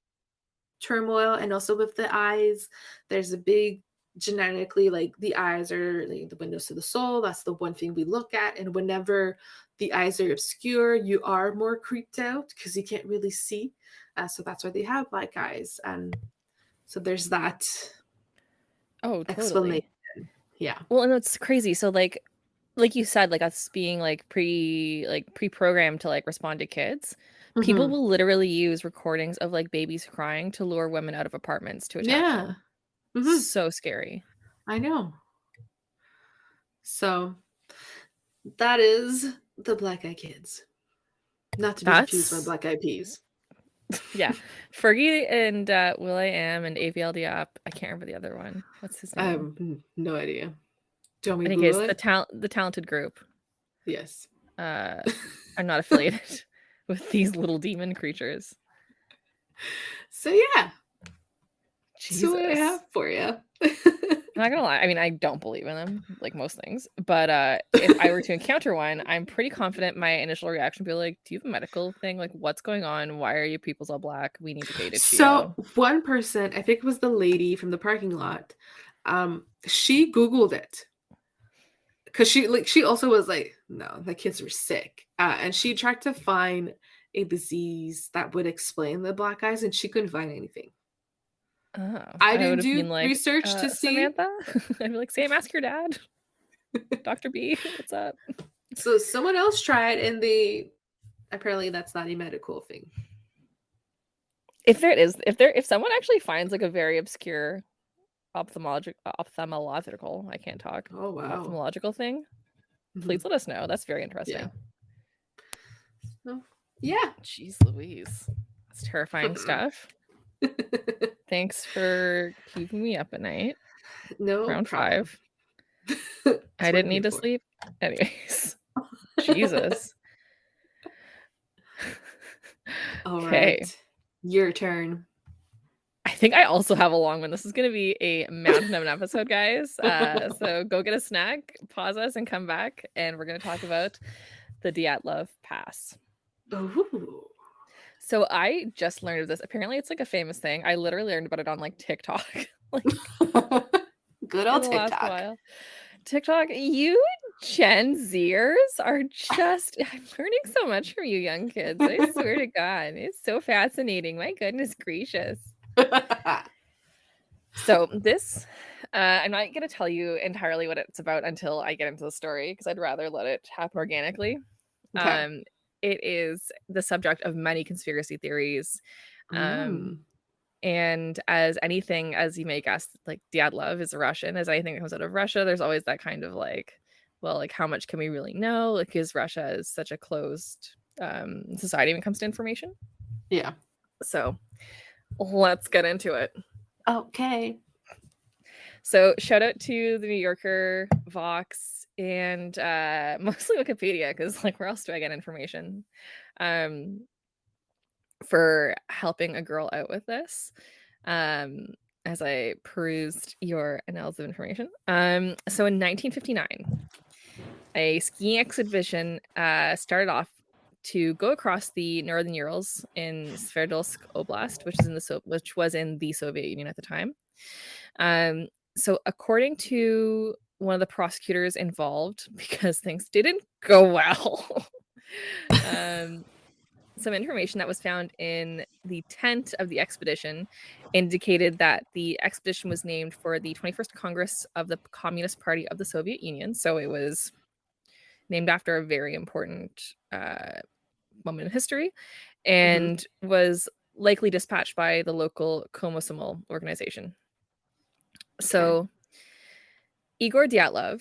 turmoil. And also with the eyes, there's a big genetically, like the eyes are like the windows to the soul. That's the one thing we look at. And whenever the eyes are obscure, you are more creeped out because you can't really see. So that's why they have black eyes. And so there's that Oh, explanation. totally. Yeah. Well, and it's crazy. So like you said, like us being like pre-programmed to like respond to kids, people Mm-hmm. will literally use recordings of like babies crying to lure women out of apartments to attack Yeah. them. Mm-hmm. So scary. I know. So that is the Black Eyed Kids. Not to be confused by That's Black Eyed Peas. yeah. Fergie and will.i.am and AVL Diop. I can't remember the other one. What's his I have name? no idea. Do you want me In to any Google case, it? the talented group. Yes. I'm not affiliated with these little demon creatures. So yeah. Jesus. That's what I have for you. I'm not gonna lie. I mean, I don't believe in them, like most things. But if I were to encounter one, I'm pretty confident my initial reaction would be like, "Do you have a medical thing? Like, what's going on? Why are you people's all black? We need to cater to So you." one person, I think it was the lady from the parking lot, she Googled it. Because she also was like, no, the kids were sick. And she tried to find a disease that would explain the black eyes, and she couldn't find anything. Oh, I I would didn't have do been like, research to see. Samantha. I'd be like, Sam, ask your dad, Dr. B, what's up? So someone else tried, and they apparently that's not a medical thing. If someone actually finds like a very obscure ophthalmological, I can't talk, Oh wow. ophthalmological thing, please let us know. That's very interesting. Yeah. Oh, yeah. Jeez Louise. That's terrifying stuff. Thanks for keeping me up at night. No Round problem. 5. I didn't need to sleep. Anyways. Jesus. All Okay. right. Your turn. I think I also have a long one. This is going to be a mountain of an episode, guys. So go get a snack, pause us, and come back. And we're going to talk about the Dyatlov Pass. Ooh. So I just learned of this. Apparently, it's like a famous thing. I literally learned about it on like TikTok. Like good old in the last TikTok. while. TikTok, you Gen Zers are just, I'm learning so much from you young kids. I swear to God. It's so fascinating. My goodness gracious. So this, I'm not going to tell you entirely what it's about until I get into the story because I'd rather let it happen organically. Okay. It is the subject of many conspiracy theories. And as anything, as you may guess, like Dyatlov is Russian, as anything that comes out of Russia, there's always that kind of like, well, like how much can we really know? Like, because Russia is such a closed society when it comes to information. Yeah. So let's get into it. Okay. So shout out to the New Yorker, Vox, and mostly Wikipedia, because like where else do I get information? For helping a girl out with this. As I perused your annals of information. So in 1959, a skiing exhibition started off to go across the northern Urals in Sverdlovsk Oblast, which was in the Soviet Union at the time. So according to one of the prosecutors involved, because things didn't go well, some information that was found in the tent of the expedition indicated that the expedition was named for the 21st Congress of the Communist Party of the Soviet Union. So it was named after a very important moment in history and was likely dispatched by the local Komsomol organization. So Igor Dyatlov,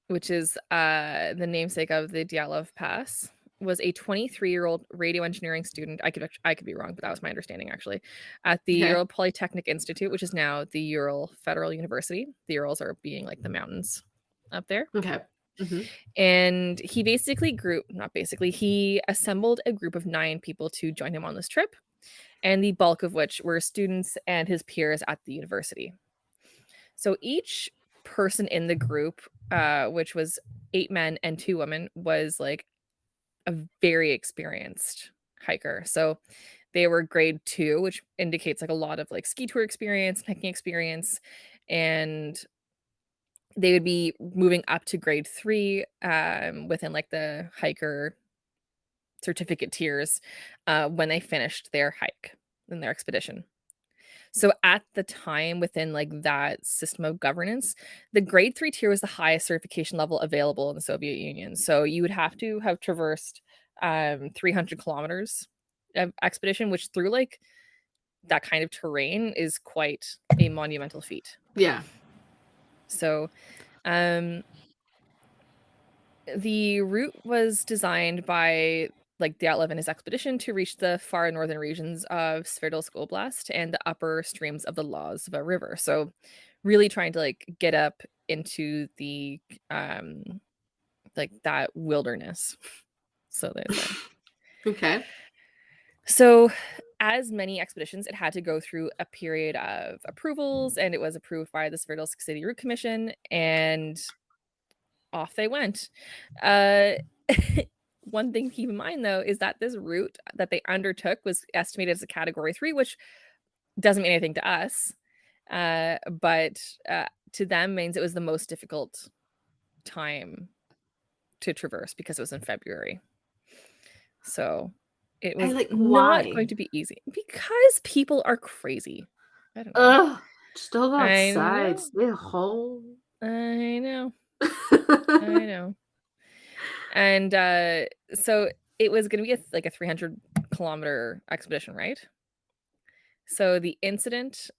which is the namesake of the Dyatlov Pass, was a 23-year-old radio engineering student. I could be wrong, but that was my understanding actually, at the Ural Polytechnic Institute, which is now the Ural Federal University. The Urals are being like the mountains up there. Okay. And he he assembled a group of 9 people to join him on this trip, and the bulk of which were students and his peers at the university. So each person in the group which was 8 men and 2 women, was like a very experienced hiker. So they were grade 2, which indicates like a lot of like ski tour experience, hiking experience, and they would be moving up to grade 3 within like the hiker certificate tiers when they finished their hike and their expedition. So at the time, within like that system of governance, the grade 3 tier was the highest certification level available in the Soviet Union. So you would have to have traversed 300 kilometers of expedition, which through like that kind of terrain is quite a monumental feat. Yeah. So the route was designed by like Dyatlov and his expedition to reach the far northern regions of Sverdlovsk Oblast and the upper streams of the Lozva River. So really trying to like get up into the like that wilderness. So they say. Okay. So as many expeditions, it had to go through a period of approvals, and it was approved by the Sverdlovsk City Route Commission, and off they went. One thing to keep in mind, though, is that this route that they undertook was estimated as a category 3, which doesn't mean anything to us, but to them means it was the most difficult time to traverse because it was in February. So it was like, not why? going to be easy because people are crazy. I don't know. Ugh, just don't go I know. outside. Stay home. I know. I know. And so it was going to be like a 300-kilometer expedition, right? So the incident,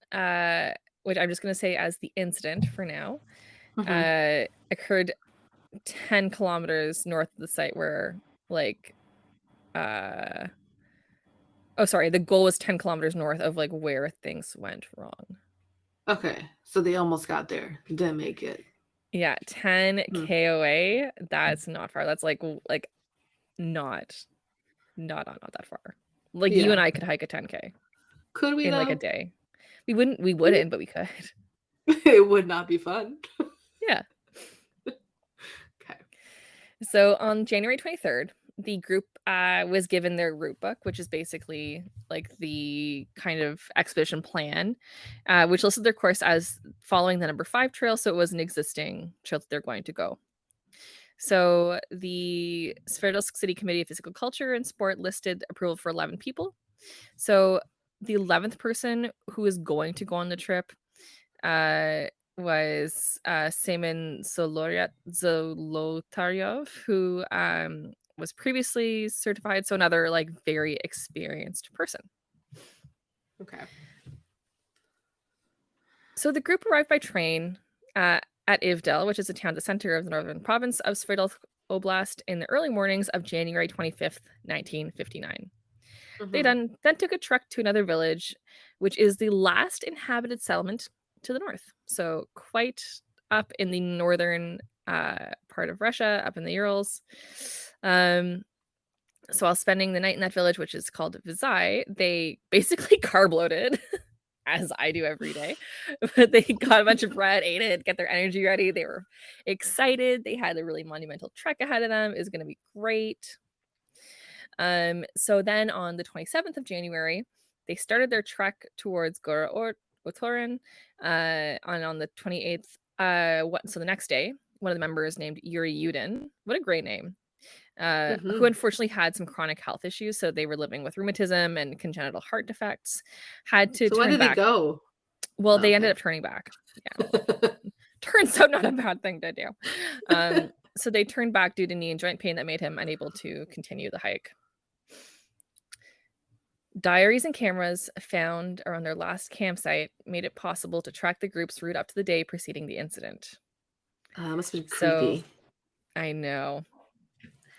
which I'm just going to say as the incident for now, occurred 10 kilometers north of the site where like the goal was 10 kilometers north of like where things went wrong. Okay, so they almost got there, didn't make it. Yeah, 10 KOA. That's not far. That's like not that far. Like you and I could hike a 10K. Could we in though? Like a day? We wouldn't, but we could. It would not be fun. Yeah. Okay. So on January 23rd, the group was given their route book, which is basically like the kind of expedition plan, which listed their course as following the number 5 trail. So it was an existing trail that they're going to go. So the Sverdlovsk City Committee of Physical Culture and Sport listed approval for 11 people. So the 11th person who is going to go on the trip was Semen Zolotaryov, who was previously certified. So another like very experienced person. Okay. So the group arrived by train at Ivdel, which is a town at the center of the northern province of Sverdlovsk Oblast, in the early mornings of January 25th, 1959. They then took a trek to another village, which is the last inhabited settlement to the north. So quite up in the northern part of Russia, up in the Urals. So while spending the night in that village, which is called Vizai, they basically carb loaded, as I do every day. But they got a bunch of bread, ate it, get their energy ready. They were excited. They had a really monumental trek ahead of them. It was going to be great. So then on the 27th of January, they started their trek towards Gora Otorin. And on the 28th, so the next day, one of the members named Yuri Yudin, what a great name, who unfortunately had some chronic health issues. So they were living with rheumatism and congenital heart defects, had to turn back. So why did they go? Well, they ended up turning back. Yeah. Turns out not a bad thing to do. So they turned back due to knee and joint pain that made him unable to continue the hike. Diaries and cameras found around their last campsite made it possible to track the group's route up to the day preceding the incident. Must have been creepy. I know.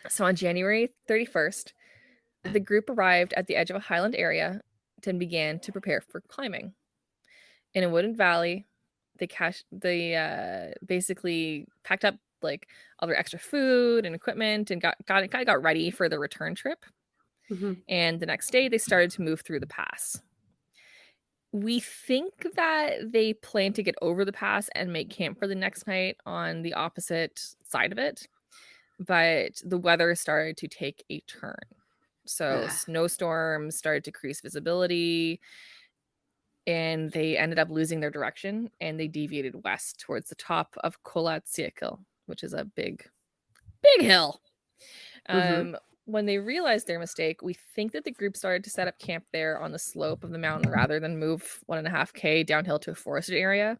So on January 31st, the group arrived at the edge of a highland area and began to prepare for climbing. In a wooded valley, they basically packed up like all their extra food and equipment and got ready for the return trip. And the next day, they started to move through the pass. We think that they plan to get over the pass and make camp for the next night on the opposite side of it, but the weather started to take a turn. So Ugh. snowstorms started to decrease visibility, and they ended up losing their direction, and they deviated west towards the top of Kolatsiekil, which is a big hill. Mm-hmm. When they realized their mistake, we think that the group started to set up camp there on the slope of the mountain rather than move 1.5K downhill to a forested area.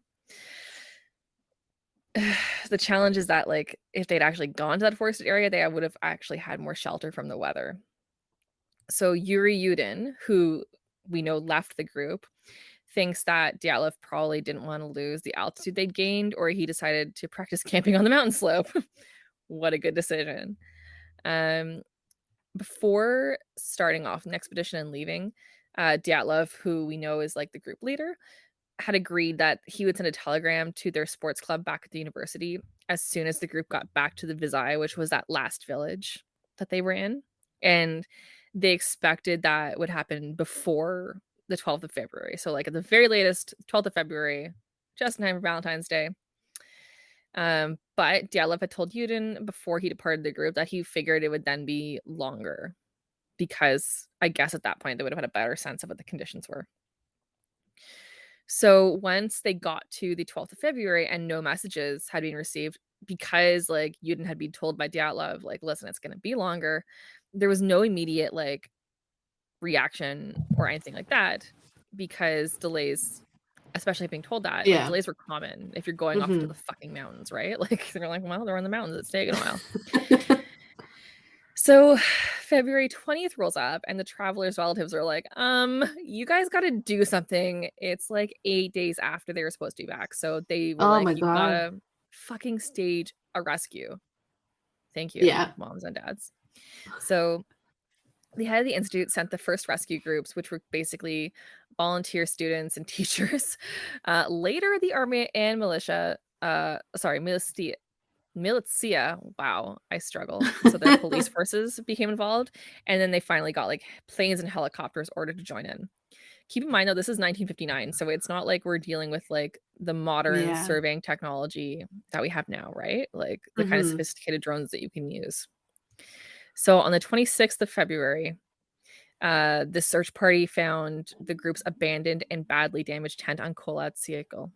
The challenge is that, like, if they'd actually gone to that forested area, they would have actually had more shelter from the weather. So Yuri Yudin, who we know left the group, thinks that Dyatlov probably didn't want to lose the altitude they'd gained, or he decided to practice camping on the mountain slope. What a good decision. Before starting off an expedition and leaving, Dyatlov, who we know is like the group leader, had agreed that he would send a telegram to their sports club back at the university as soon as the group got back to the Vizaya, which was that last village that they were in. And they expected that would happen before the 12th of February. So, like, at the very latest, 12th of February, just in time for Valentine's Day. But Dyatlov had told Yudin before he departed the group that he figured it would then be longer because I guess at that point they would have had a better sense of what the conditions were. So once they got to the 12th of February and no messages had been received because, like, Yudin had been told by Dyatlov, like, listen, it's going to be longer, there was no immediate, like, reaction or anything like that because delays, especially being told that, like, Yeah. delays were common if you're going off to the fucking mountains, right? Like, they're like, well, they're in the mountains, it's taking a while. So February 20th rolls up and the travelers' relatives are like, you guys got to do something. It's like 8 days after they were supposed to be back. So they were Oh like, my you God. gotta fucking stage a rescue. Thank you, Yeah. moms and dads. So the head of the institute sent the first rescue groups, which were basically volunteer students and teachers. Later, the army and militia, militia, wow, I struggle. So their police forces became involved, and then they finally got, like, planes and helicopters ordered to join in. Keep in mind, though, this is 1959, so it's not like we're dealing with, like, the modern Yeah. surveying technology that we have now, right? Like, the kind of Mm-hmm. sophisticated drones that you can use. So on the 26th of February, the search party found the group's abandoned and badly damaged tent on Kolatsiekil.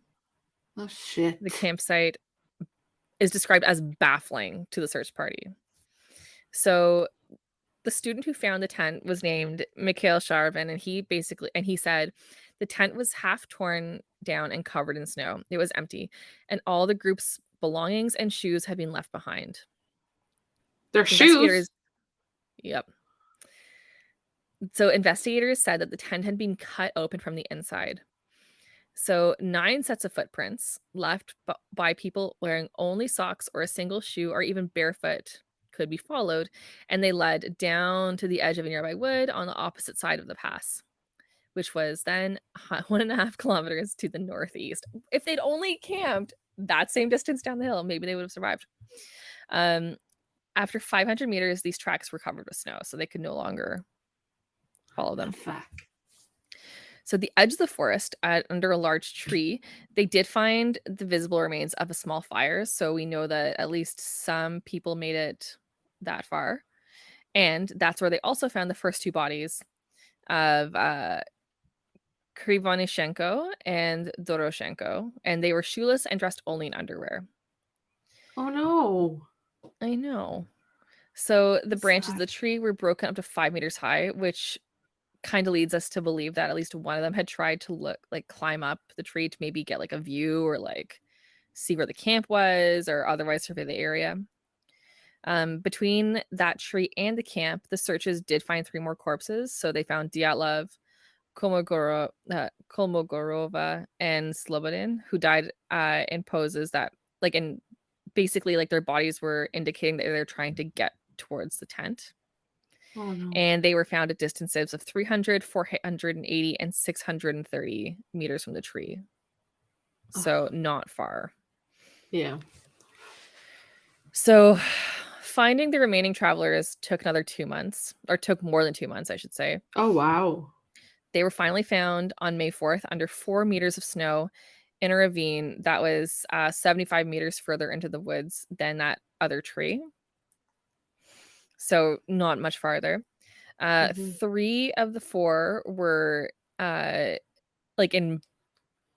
Oh shit. The campsite is described as baffling to the search party. So the student who found the tent was named Mikhail Sharvin, and he said the tent was half torn down and covered in snow. It was empty, and all the group's belongings and shoes had been left behind. Their shoes? Investigators, yep. So investigators said that the tent had been cut open from the inside. So 9 sets of footprints left by people wearing only socks or a single shoe or even barefoot could be followed, and they led down to the edge of a nearby wood on the opposite side of the pass, which was then 1.5 kilometers to the northeast. If they'd only camped that same distance down the hill, maybe they would have survived. After 500 meters, these tracks were covered with snow, so they could no longer follow them. Oh, fuck. So the edge of the forest, under a large tree, they did find the visible remains of a small fire. So we know that at least some people made it that far. And that's where they also found the first 2 bodies of Krivonishenko and Doroshenko. And they were shoeless and dressed only in underwear. Oh no. I know. So the branches of the tree were broken up to 5 meters high, which kind of leads us to believe that at least one of them had tried to climb up the tree to maybe get, like, a view or, like, see where the camp was or otherwise survey the area. Between that tree and the camp, the searches did find 3 more corpses. So they found Dyatlov, Kolmogorova, and Slobodin, who died in poses that, like, in basically, like, their bodies were indicating that they're trying to get towards the tent. Oh no. And they were found at distances of 300, 480, and 630 meters from the tree. So not far. Yeah. So finding the remaining travelers took another 2 months, or took more than 2 months, I should say. Oh wow. They were finally found on May 4th under 4 meters of snow in a ravine that was 75 meters further into the woods than that other tree. So not much farther. 3 of the 4 were like in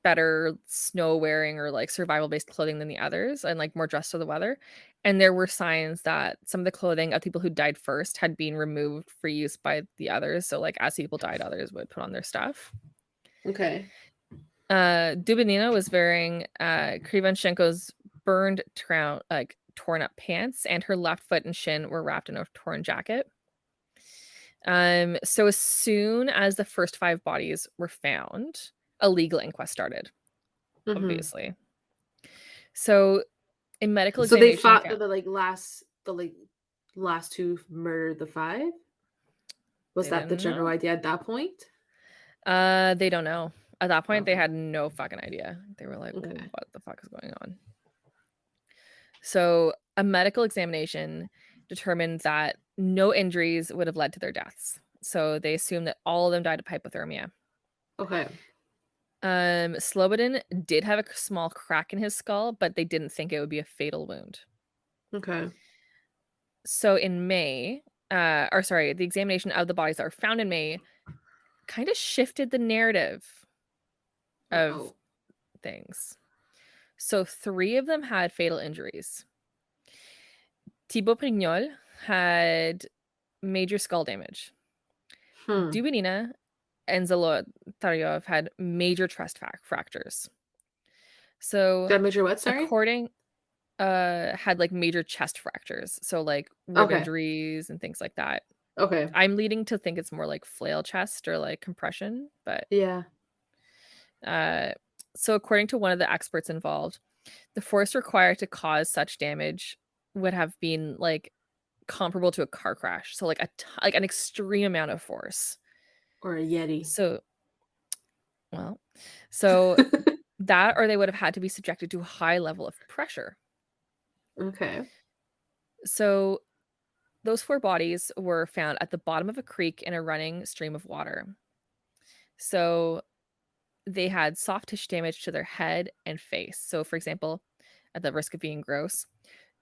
better snow wearing or like survival based clothing than the others and like more dressed for the weather. And there were signs that some of the clothing of people who died first had been removed for use by the others. So like as people died, others would put on their stuff. Okay. Dubinina was wearing Krivanchenko's burned torn up pants, and her left foot and shin were wrapped in a torn jacket. So as soon as the first 5 bodies were found, a legal inquest started, obviously. So a medical examination. So they thought that the last 2 murdered the 5? Was that the general idea at that point? They don't know. At that point, they had no fucking idea. They were like, Okay. what the fuck is going on? So a medical examination determined that no injuries would have led to their deaths. So they assumed that all of them died of hypothermia. Okay. Slobodin did have a small crack in his skull, but they didn't think it would be a fatal wound. Okay. So in May, the examination of the bodies that were found in May kind of shifted the narrative of things. So 3 of them had fatal injuries. Thibaut Prignol had major skull damage. Dubinina and Zolotaryov had major chest fractures. So that major what? Sorry. Had like major chest fractures. So like rib injuries and things like that. Okay. I'm leading to think it's more like flail chest or like compression, but yeah. So according to one of the experts involved, the force required to cause such damage would have been like comparable to a car crash. So like an extreme amount of force. Or a Yeti. So that, or they would have had to be subjected to a high level of pressure. Okay. So those 4 bodies were found at the bottom of a creek in a running stream of water. So they had soft tissue damage to their head and face. So, for example, at the risk of being gross,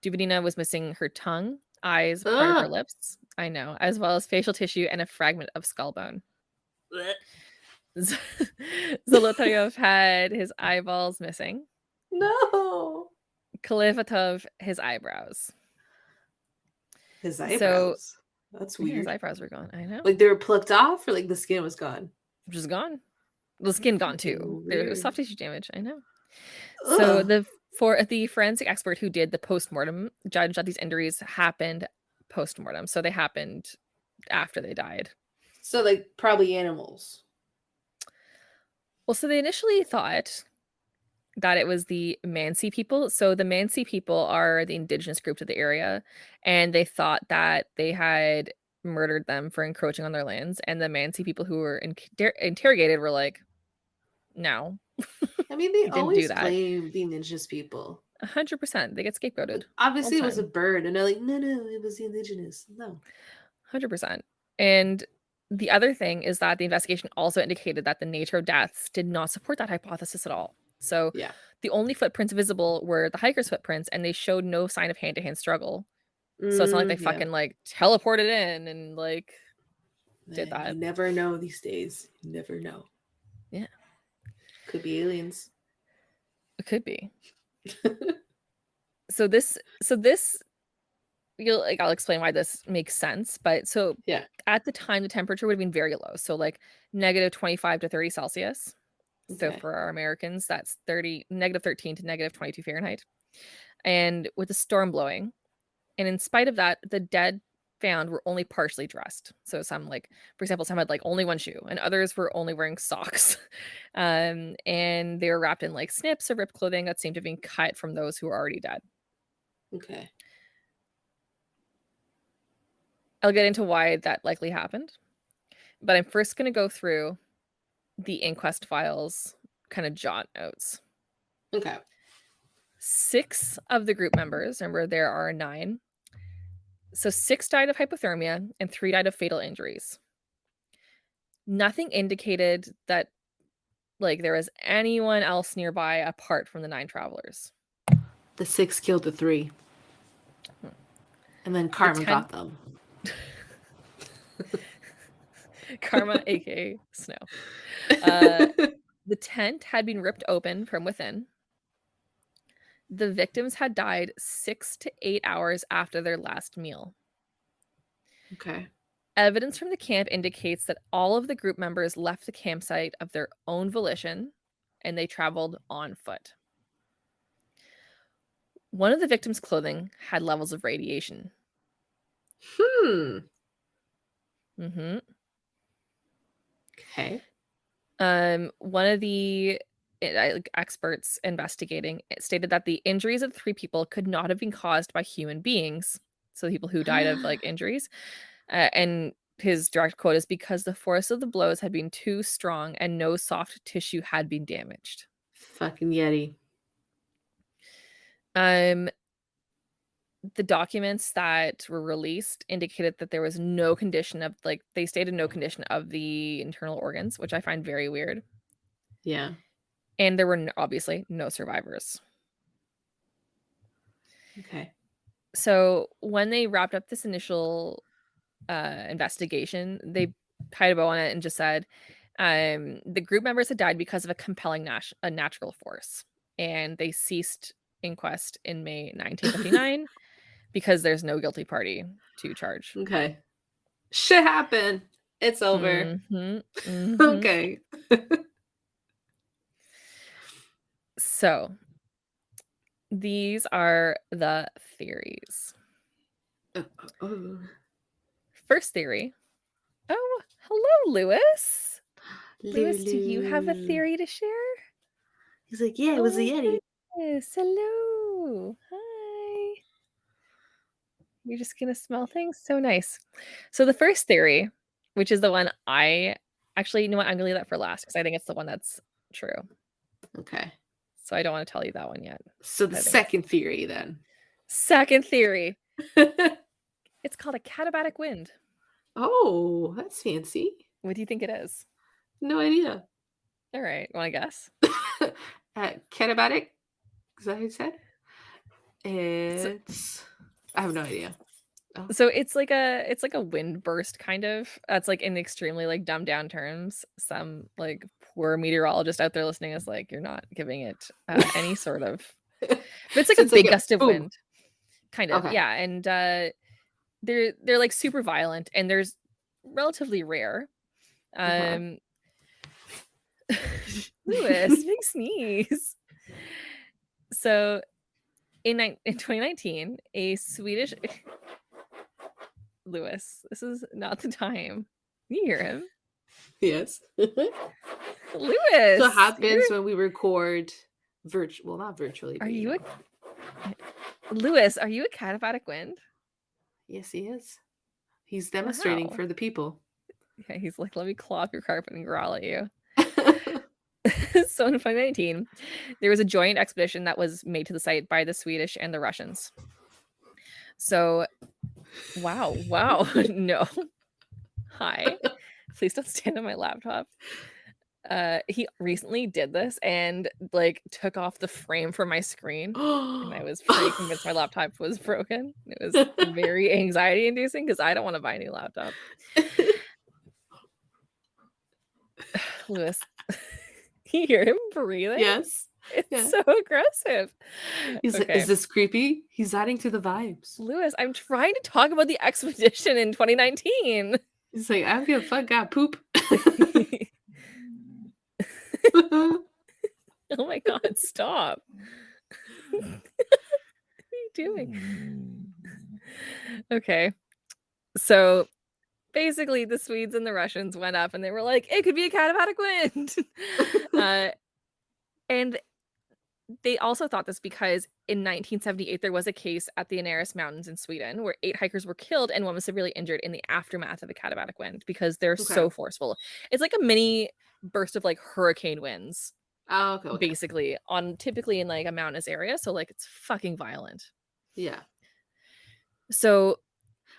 Dubinina was missing her tongue, eyes, part of her lips. I know, as well as facial tissue and a fragment of skull bone. Zolotaryov had his eyeballs missing. No. Kalifatov, his eyebrows. His eyebrows. That's weird. His eyebrows were gone. I know. Like they were plucked off, or like the skin was gone? Just gone. The skin gone too. There was soft tissue damage. I know. So the forensic expert who did the postmortem judged that these injuries happened postmortem. So they happened after they died. So like probably animals. Well, so they initially thought that it was the Mansi people. So the Mansi people are the indigenous group to the area, and they thought that they had murdered them for encroaching on their lands. And the Mansi people who were interrogated were like, no. I mean, they always blame the indigenous people. 100%. They get scapegoated. Like, obviously, it was a bird, and they're like, no, it was the indigenous. No. 100%. And the other thing is that the investigation also indicated that the nature of deaths did not support that hypothesis at all. So the only footprints visible were the hiker's footprints, and they showed no sign of hand-to-hand struggle. So it's not like they fucking like teleported in and like did that. You never know these days. You never know. Yeah. Could be aliens. It could be. So this I'll explain why this makes sense. But so at the time, the temperature would have been very low. So like negative 25 to 30 Celsius. So for our Americans, that's negative 13 to negative 22 Fahrenheit. And with the storm blowing. And in spite of that, the dead found were only partially dressed. So some, like, for example, some had like only one shoe, and others were only wearing socks. And they were wrapped in like snips or ripped clothing that seemed to have been cut from those who were already dead. Okay. I'll get into why that likely happened. But I'm first going to go through the inquest files, kind of jot notes. Okay. 6 of the group members, remember there are 9. So 6 died of hypothermia and 3 died of fatal injuries. Nothing indicated that like there was anyone else nearby apart from the 9 travelers. The 6 killed the 3. And then Karma got them. Karma, aka Snow. The tent had been ripped open from within. The victims had died 6 to 8 hours after their last meal. Okay. Evidence from the camp indicates that all of the group members left the campsite of their own volition, and they traveled on foot. One of the victims' clothing had levels of radiation. Okay. One of the experts investigating stated that the injuries of the 3 people could not have been caused by human beings. So the people who died of like injuries. And his direct quote is because the force of the blows had been too strong and no soft tissue had been damaged. Fucking Yeti. The documents that were released indicated that there was no condition of like they stated no condition of the internal organs, which I find very weird. Yeah. And there were obviously no survivors. Okay. So when they wrapped up this initial investigation, they tied a bow on it and just said the group members had died because of a compelling natural force, and they ceased inquest in May 1959 because there's no guilty party to charge. Okay. Shit happened. It's over. Okay. So these are the theories. First theory. Oh, hello, Lewis. Lewis, do you have a theory to share? He's like, yeah, it was a Yeti. Yes, hello. Hi. You're just going to smell things? So nice. So the first theory, which is the one you know what? I'm going to leave that for last because I think it's the one that's true. Okay. So I don't want to tell you that one yet. So the second theory then. Second theory. It's called a katabatic wind. Oh, that's fancy. What do you think it is? No idea. All right. Want to guess? Katabatic? Is that how you said? I have no idea. Oh. So it's like a wind burst kind of. That's like in extremely like dumbed down terms. Some like poor meteorologist out there listening is like, you're not giving it any sort of. But it's like so a big gust of wind, kind of. Okay. Yeah, and they're like super violent, and there's relatively rare. Lewis, big sneeze. So in 2019, a Swedish Lewis, this is not the time. You hear him? Yes. Lewis. So it happens when we record not virtually. Are you Lewis, are you a katabatic wind? Yes, he is. He's demonstrating for the people. Yeah, he's like, let me claw up your carpet and growl at you. So in 2019, there was a joint expedition that was made to the site by the Swedish and the Russians. So, wow. No. Hi. Please don't stand on my laptop. He recently did this and like took off the frame from my screen, and I was pretty convinced my laptop was broken. It was very anxiety inducing because I don't want to buy a new laptop. Lewis, you hear him breathing? Yes. It's so aggressive. He's like, is this creepy? He's adding to the vibes. Lewis, I'm trying to talk about the expedition in 2019. He's like, I don't give a fuck, got poop. Oh my god, stop. What are you doing? Okay. So basically the Swedes and the Russians went up and they were like, it could be a katabatic wind. And they also thought this because in 1978 there was a case at the Anaris Mountains in Sweden where 8 hikers were killed and one was severely injured in the aftermath of a katabatic wind because they're so forceful. It's like a mini burst of like hurricane winds. Oh, okay. Basically typically in like a mountainous area, so like it's fucking violent. Yeah. So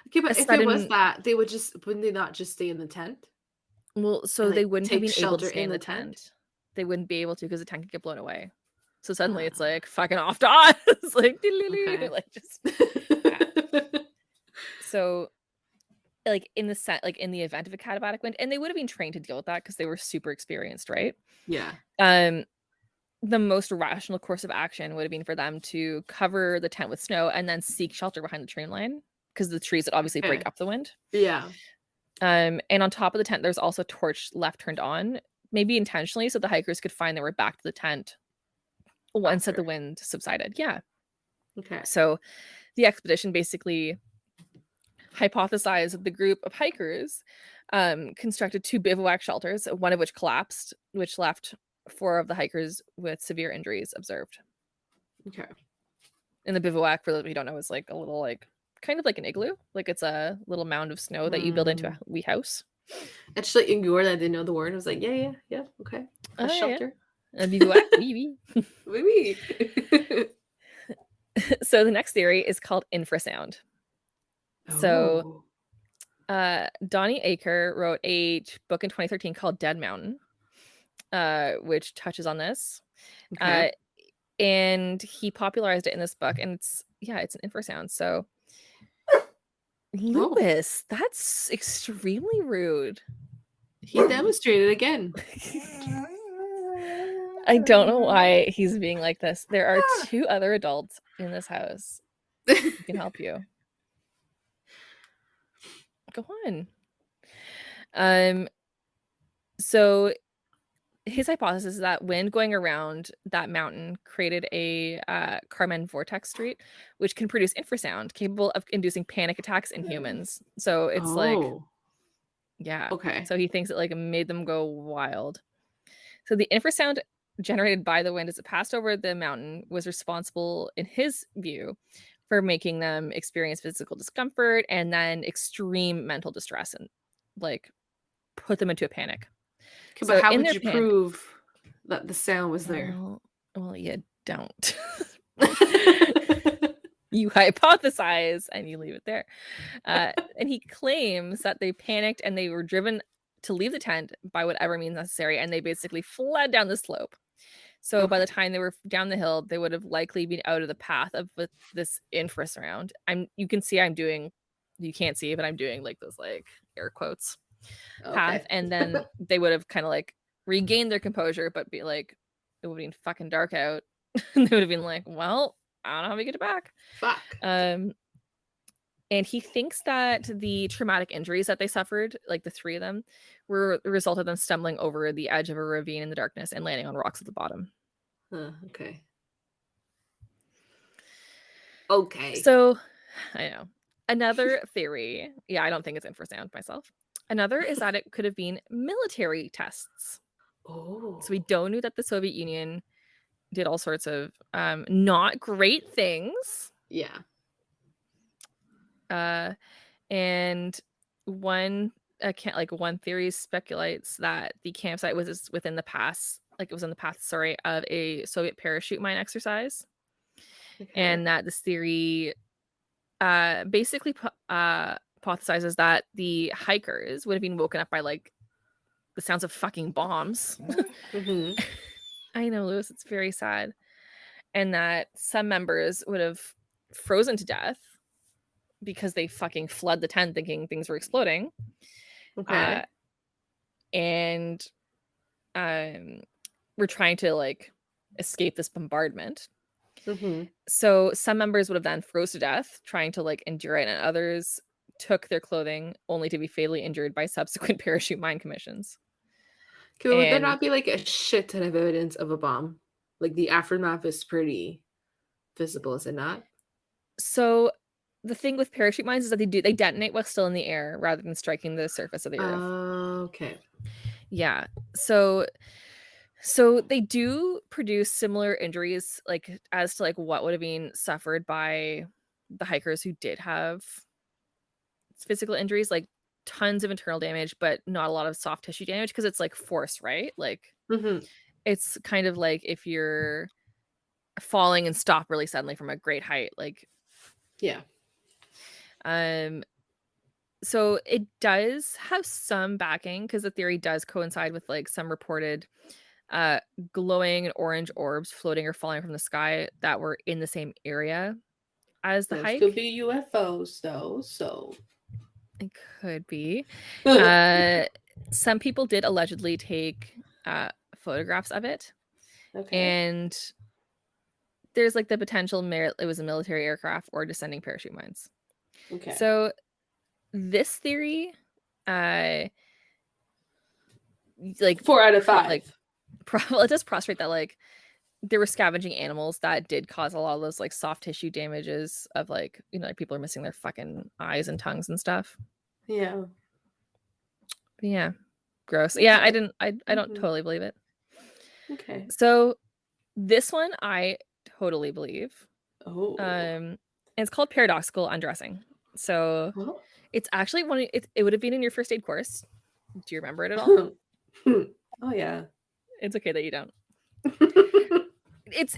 okay, but if it was that, wouldn't they not just stay in the tent? Well, so and, they like, wouldn't have take been able to shelter stay in in the the tent? tent. They wouldn't be able to because the tent could get blown away. So suddenly it's like fucking off to us. Like, Okay. like just yeah. So like in the event of a katabatic wind, and they would have been trained to deal with that because they were super experienced, right? Yeah. The most rational course of action would have been for them to cover the tent with snow and then seek shelter behind the train line because the trees would obviously break Okay. up the wind. Yeah. And on top of the tent, there's also a torch left turned on, maybe intentionally, so the hikers could find their way back to the tent once that the After. wind subsided. Yeah. Okay. So the expedition basically hypothesized that the group of hikers constructed 2 bivouac shelters, one of which collapsed, which left 4 of the hikers with severe injuries observed. Okay. And the bivouac, for those who don't know, is like a little like kind of like an igloo. Like it's a little mound of snow that you build into a wee house. Actually, ignored that I didn't know the word. I was like, yeah, okay. A shelter. Yeah. A bivouac, wee. Wee. So the next theory is called infrasound. So Donnie Aker wrote a book in 2013 called Dead Mountain, which touches on this. Okay. And he popularized it in this book, and it's an infrasound. So Lewis, that's extremely rude. He demonstrated again. I don't know why he's being like this. There are 2 other adults in this house who can help you. Go on. So his hypothesis is that wind going around that mountain created a Kármán vortex street, which can produce infrasound capable of inducing panic attacks in humans. So it's okay. So he thinks it like made them go wild. So the infrasound generated by the wind as it passed over the mountain was responsible, in his view, for making them experience physical discomfort and then extreme mental distress and like put them into a panic. Okay, so but how would you prove that the sound was there? Well, you don't. You hypothesize and you leave it there. And he claims that they panicked and they were driven to leave the tent by whatever means necessary, and they basically fled down the slope. So by the time they were down the hill, they would have likely been out of the path of this infrasound. You can see you can't see, but I'm doing like this like air quotes path, and then they would have kind of like regained their composure, but be like, it would have been fucking dark out. And they would have been like, well, I don't know how we get it back. Fuck. And he thinks that the traumatic injuries that they suffered, like the 3 of them, were the result of them stumbling over the edge of a ravine in the darkness and landing on rocks at the bottom. Okay. So, I know. Another theory, I don't think it's infrasound myself. Another is that it could have been military tests. Oh. So we don't know that the Soviet Union did all sorts of not great things. Yeah. And one theory speculates that the campsite was within the path, of a Soviet parachute mine exercise, and that this theory basically hypothesizes that the hikers would have been woken up by like the sounds of fucking bombs. Mm-hmm. I know, Lewis, it's very sad, and that some members would have frozen to death because they fucking fled the tent thinking things were exploding. Okay. And we're trying to like escape this bombardment. Mm-hmm. So some members would have then froze to death trying to like endure it, and others took their clothing only to be fatally injured by subsequent parachute mine commissions. Would there not be like a shit ton of evidence of a bomb? Like the aftermath is pretty visible, is it not? So the thing with parachute mines is that they detonate while still in the air rather than striking the surface of the earth. Okay. Yeah. So they do produce similar injuries, like as to like what would have been suffered by the hikers who did have physical injuries, like tons of internal damage, but not a lot of soft tissue damage because it's like force, right? Like it's kind of like if you're falling and stop really suddenly from a great height, like yeah. So it does have some backing because the theory does coincide with like some reported glowing orange orbs floating or falling from the sky that were in the same area as the Those could hike. be UFOs, though. So It could be. okay. Some people did allegedly take photographs of it, and there's like the potential it was a military aircraft or descending parachute mines. Okay. So this theory, like 4 out of 5. Well, it does prostrate that like there were scavenging animals that did cause a lot of those like soft tissue damages of like, you know, like people are missing their fucking eyes and tongues and stuff. Yeah. But yeah. Gross. Okay. Yeah, I don't totally believe it. Okay. So this one I totally believe. Oh. And it's called paradoxical undressing. So it's actually it would have been in your first aid course. Do you remember it at all? Oh yeah. It's okay that you don't. It's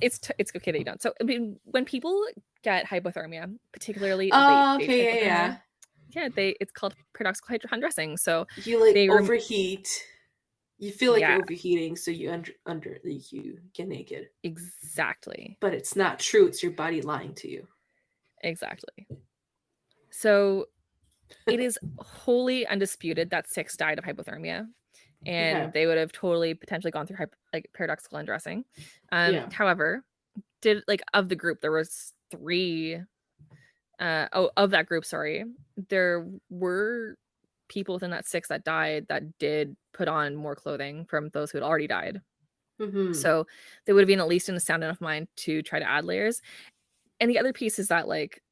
okay that you don't. So I mean, when people get hypothermia, particularly late stage hypothermia, it's called paradoxical undressing. So you like overheat. You feel like you're overheating, so you you get naked. Exactly. But it's not true. It's your body lying to you. Exactly. So it is wholly undisputed that 6 died of hypothermia, and they would have totally potentially gone through paradoxical undressing. However, of the group, there was 3 of that group, sorry, there were people within that 6 that died that did put on more clothing from those who had already died. So they would have been at least in a sound enough mind to try to add layers. And the other piece is that like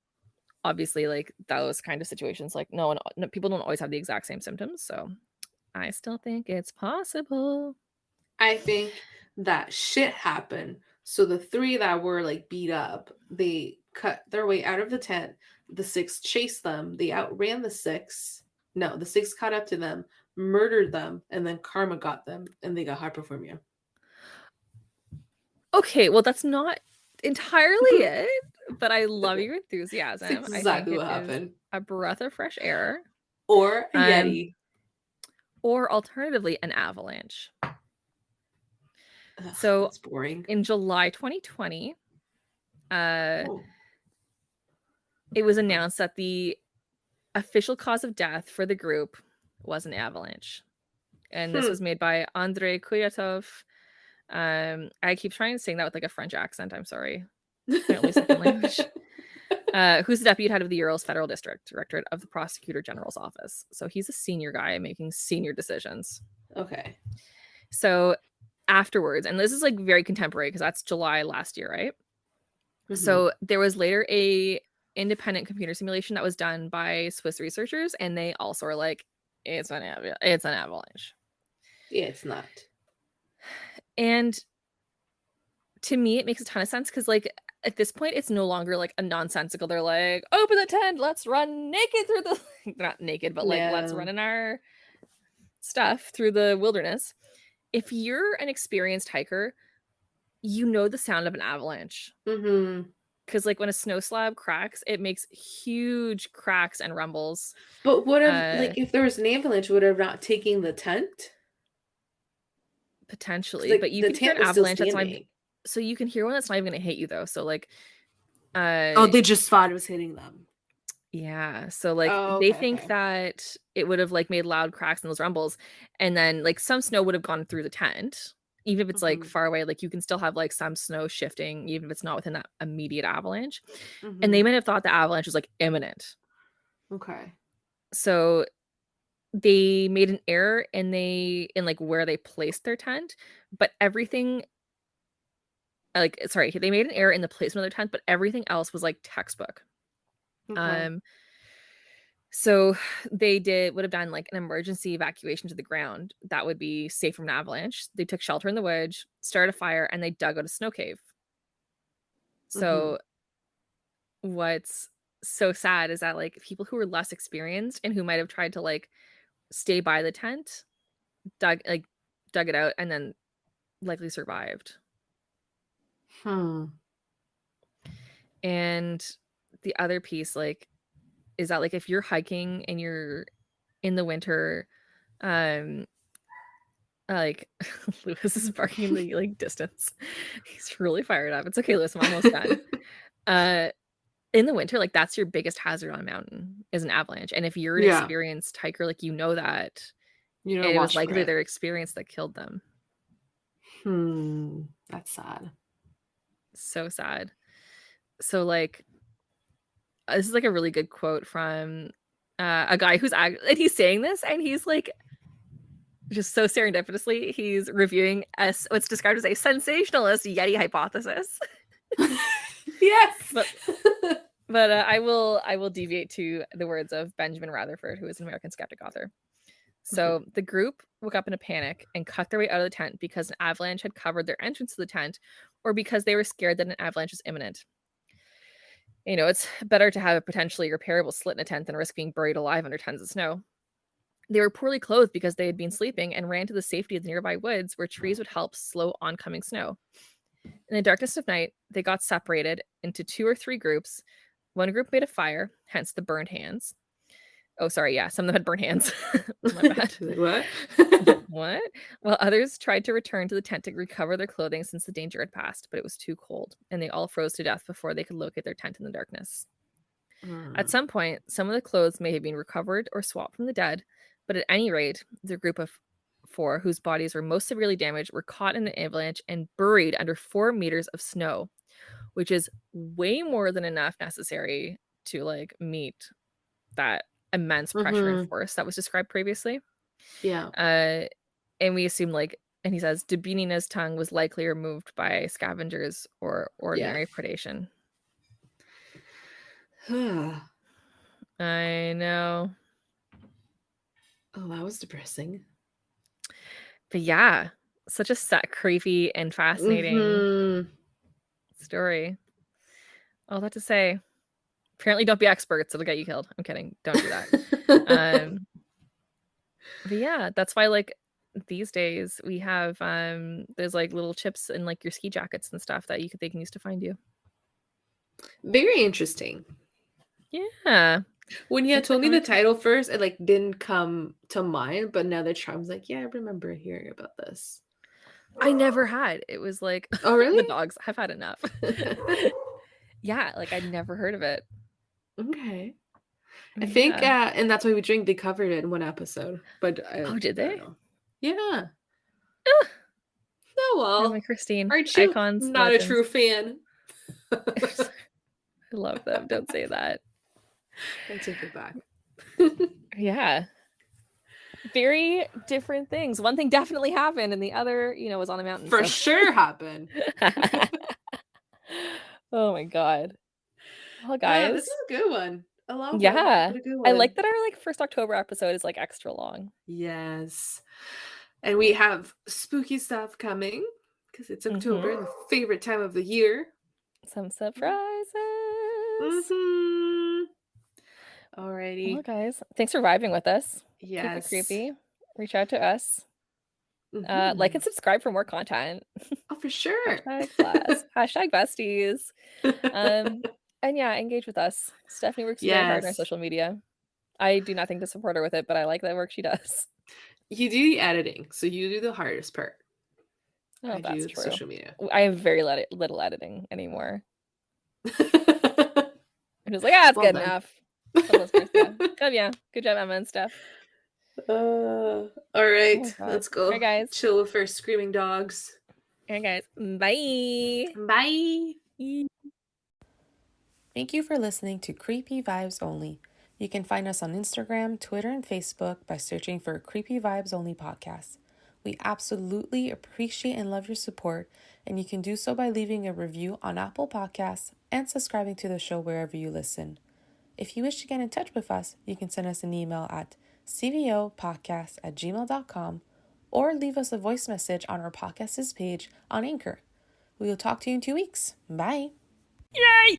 obviously like those kind of situations, like people don't always have the exact same symptoms, so I still think it's possible. I think that shit happened. So the 3 that were like beat up, they cut their way out of the tent. The 6 chased them. They outran the 6. No, the 6 caught up to them, murdered them, and then karma got them, and they got hypothermia. Okay, well that's not entirely it, but I love your enthusiasm. That's exactly what happened. A breath of fresh air. Or a Yeti. Or alternatively, an avalanche. Ugh, so that's boring. In July 2020, it was announced that the official cause of death for the group was an avalanche. And this was made by Andrei Kuyatov. I keep trying to sing that with like a French accent. I'm sorry. Apparently second language. Who's the deputy head of the Urals Federal Directorate of the Prosecutor General's Office. So he's a senior guy making senior decisions. Okay. So afterwards, and this is like very contemporary because that's July last year, right? So there was later a independent computer simulation that was done by Swiss researchers, and they also are like, it's an avalanche. Yeah, it's not. And to me, it makes a ton of sense because, like, at this point, it's no longer like a nonsensical. They're like, open the tent, let's run naked through the. They're not naked, but like, let's run in our stuff through the wilderness. If you're an experienced hiker, you know the sound of an avalanche. Because like when a snow slab cracks, it makes huge cracks and rumbles. But what if if there was an avalanche, would have not taken the tent? Potentially, but you can hear an avalanche that's not even, so you can hear one that's not even going to hit you though. So like, they just thought it was hitting them. Yeah, so like they think that it would have like made loud cracks in those rumbles, and then like some snow would have gone through the tent, even if it's like far away. Like you can still have like some snow shifting, even if it's not within that immediate avalanche. And they might have thought the avalanche was like imminent. Okay. So they made an error in like where they placed their tent, but everything. They made an error in the placement of their tent, but everything else was like textbook. So they would have done like an emergency evacuation to the ground that would be safe from an avalanche. They took shelter in the woods, started a fire, and they dug out a snow cave. So what's so sad is that like people who were less experienced and who might have tried to like stay by the tent dug it out and then likely survived. And the other piece, like, is that like if you're hiking and you're in the winter, like Lewis is barking in the like distance. He's really fired up. It's okay, Lewis, I'm almost done. In the winter, like that's your biggest hazard on a mountain is an avalanche. And if you're an experienced hiker, like you know that, and it was likely their experience that killed them. That's sad. So sad. So like this is like a really good quote from a guy who's and he's saying this and he's like just so serendipitously he's reviewing what's described as a sensationalist Yeti hypothesis. Yes. But I will deviate to the words of Benjamin Rutherford, who is an American skeptic author. So the group woke up in a panic and cut their way out of the tent because an avalanche had covered their entrance to the tent, or because they were scared that an avalanche was imminent. You know, it's better to have a potentially repairable slit in a tent than risk being buried alive under tons of snow. They were poorly clothed because they had been sleeping and ran to the safety of the nearby woods where trees would help slow oncoming snow. In the darkness of night, they got separated into 2 or 3 groups. One group made a fire, hence the burned hands. Oh, sorry, yeah, some of them had burned hands. My bad. What? What? While others tried to return to the tent to recover their clothing since the danger had passed, but it was too cold, and they all froze to death before they could locate their tent in the darkness. At some point, some of the clothes may have been recovered or swapped from the dead, but at any rate, the group of 4, whose bodies were most severely damaged, were caught in an avalanche and buried under 4 meters of snow, which is way more than enough necessary to like meet that immense pressure and force that was described previously. Yeah. And we assume like, and he says Dubinina's tongue was likely removed by scavengers or ordinary predation. I know. Oh, that was depressing. But yeah, such a creepy and fascinating story. All that to say, apparently don't be experts, it'll get you killed. I'm kidding, don't do that. But yeah, that's why like these days we have there's like little chips in like your ski jackets and stuff that they can use to find you. Very interesting. Yeah. When you had told me the title first, it like didn't come to mind, but now that Charm's like, yeah, I remember hearing about this. I never had. It was like, oh really? The dogs. I've had enough. Yeah, like I'd never heard of it. Okay. I think, and that's why we drink. They covered it in one episode, but did they? Yeah. Oh well. Oh, my Christine. Aren't you icons, not legends. A true fan? I love them. Don't say that. I take it back. Yeah. Very different things. One thing definitely happened, and the other, was on the mountain. For sure happened. Oh my god. Well, guys, this is a good one. A long one. Yeah. I like that our like 1st October episode is like extra long. Yes. And we have spooky stuff coming because it's October, the favorite time of the year. Some surprises. Alrighty. Well, guys, thanks for vibing with us. Yes. Keep it creepy. Reach out to us. Like and subscribe for more content. Oh, for sure. Hashtag besties. And yeah, engage with us. Stephanie works very hard on our social media. I do nothing to support her with it, but I like the work she does. You do the editing, so you do the hardest part. Oh, I that's do true. Social media. I have very little editing anymore. I'm just like, it's good enough. Good job, Emma and Steph. All right, let's go. All right, guys. Chill with our screaming dogs. All right, guys. Bye. Bye. Thank you for listening to Creepy Vibes Only. You can find us on Instagram, Twitter, and Facebook by searching for Creepy Vibes Only Podcast. We absolutely appreciate and love your support, and you can do so by leaving a review on Apple Podcasts and subscribing to the show wherever you listen. If you wish to get in touch with us, you can send us an email at cvopodcast@gmail.com or leave us a voice message on our podcast's page on Anchor. We will talk to you in 2 weeks. Bye. Yay!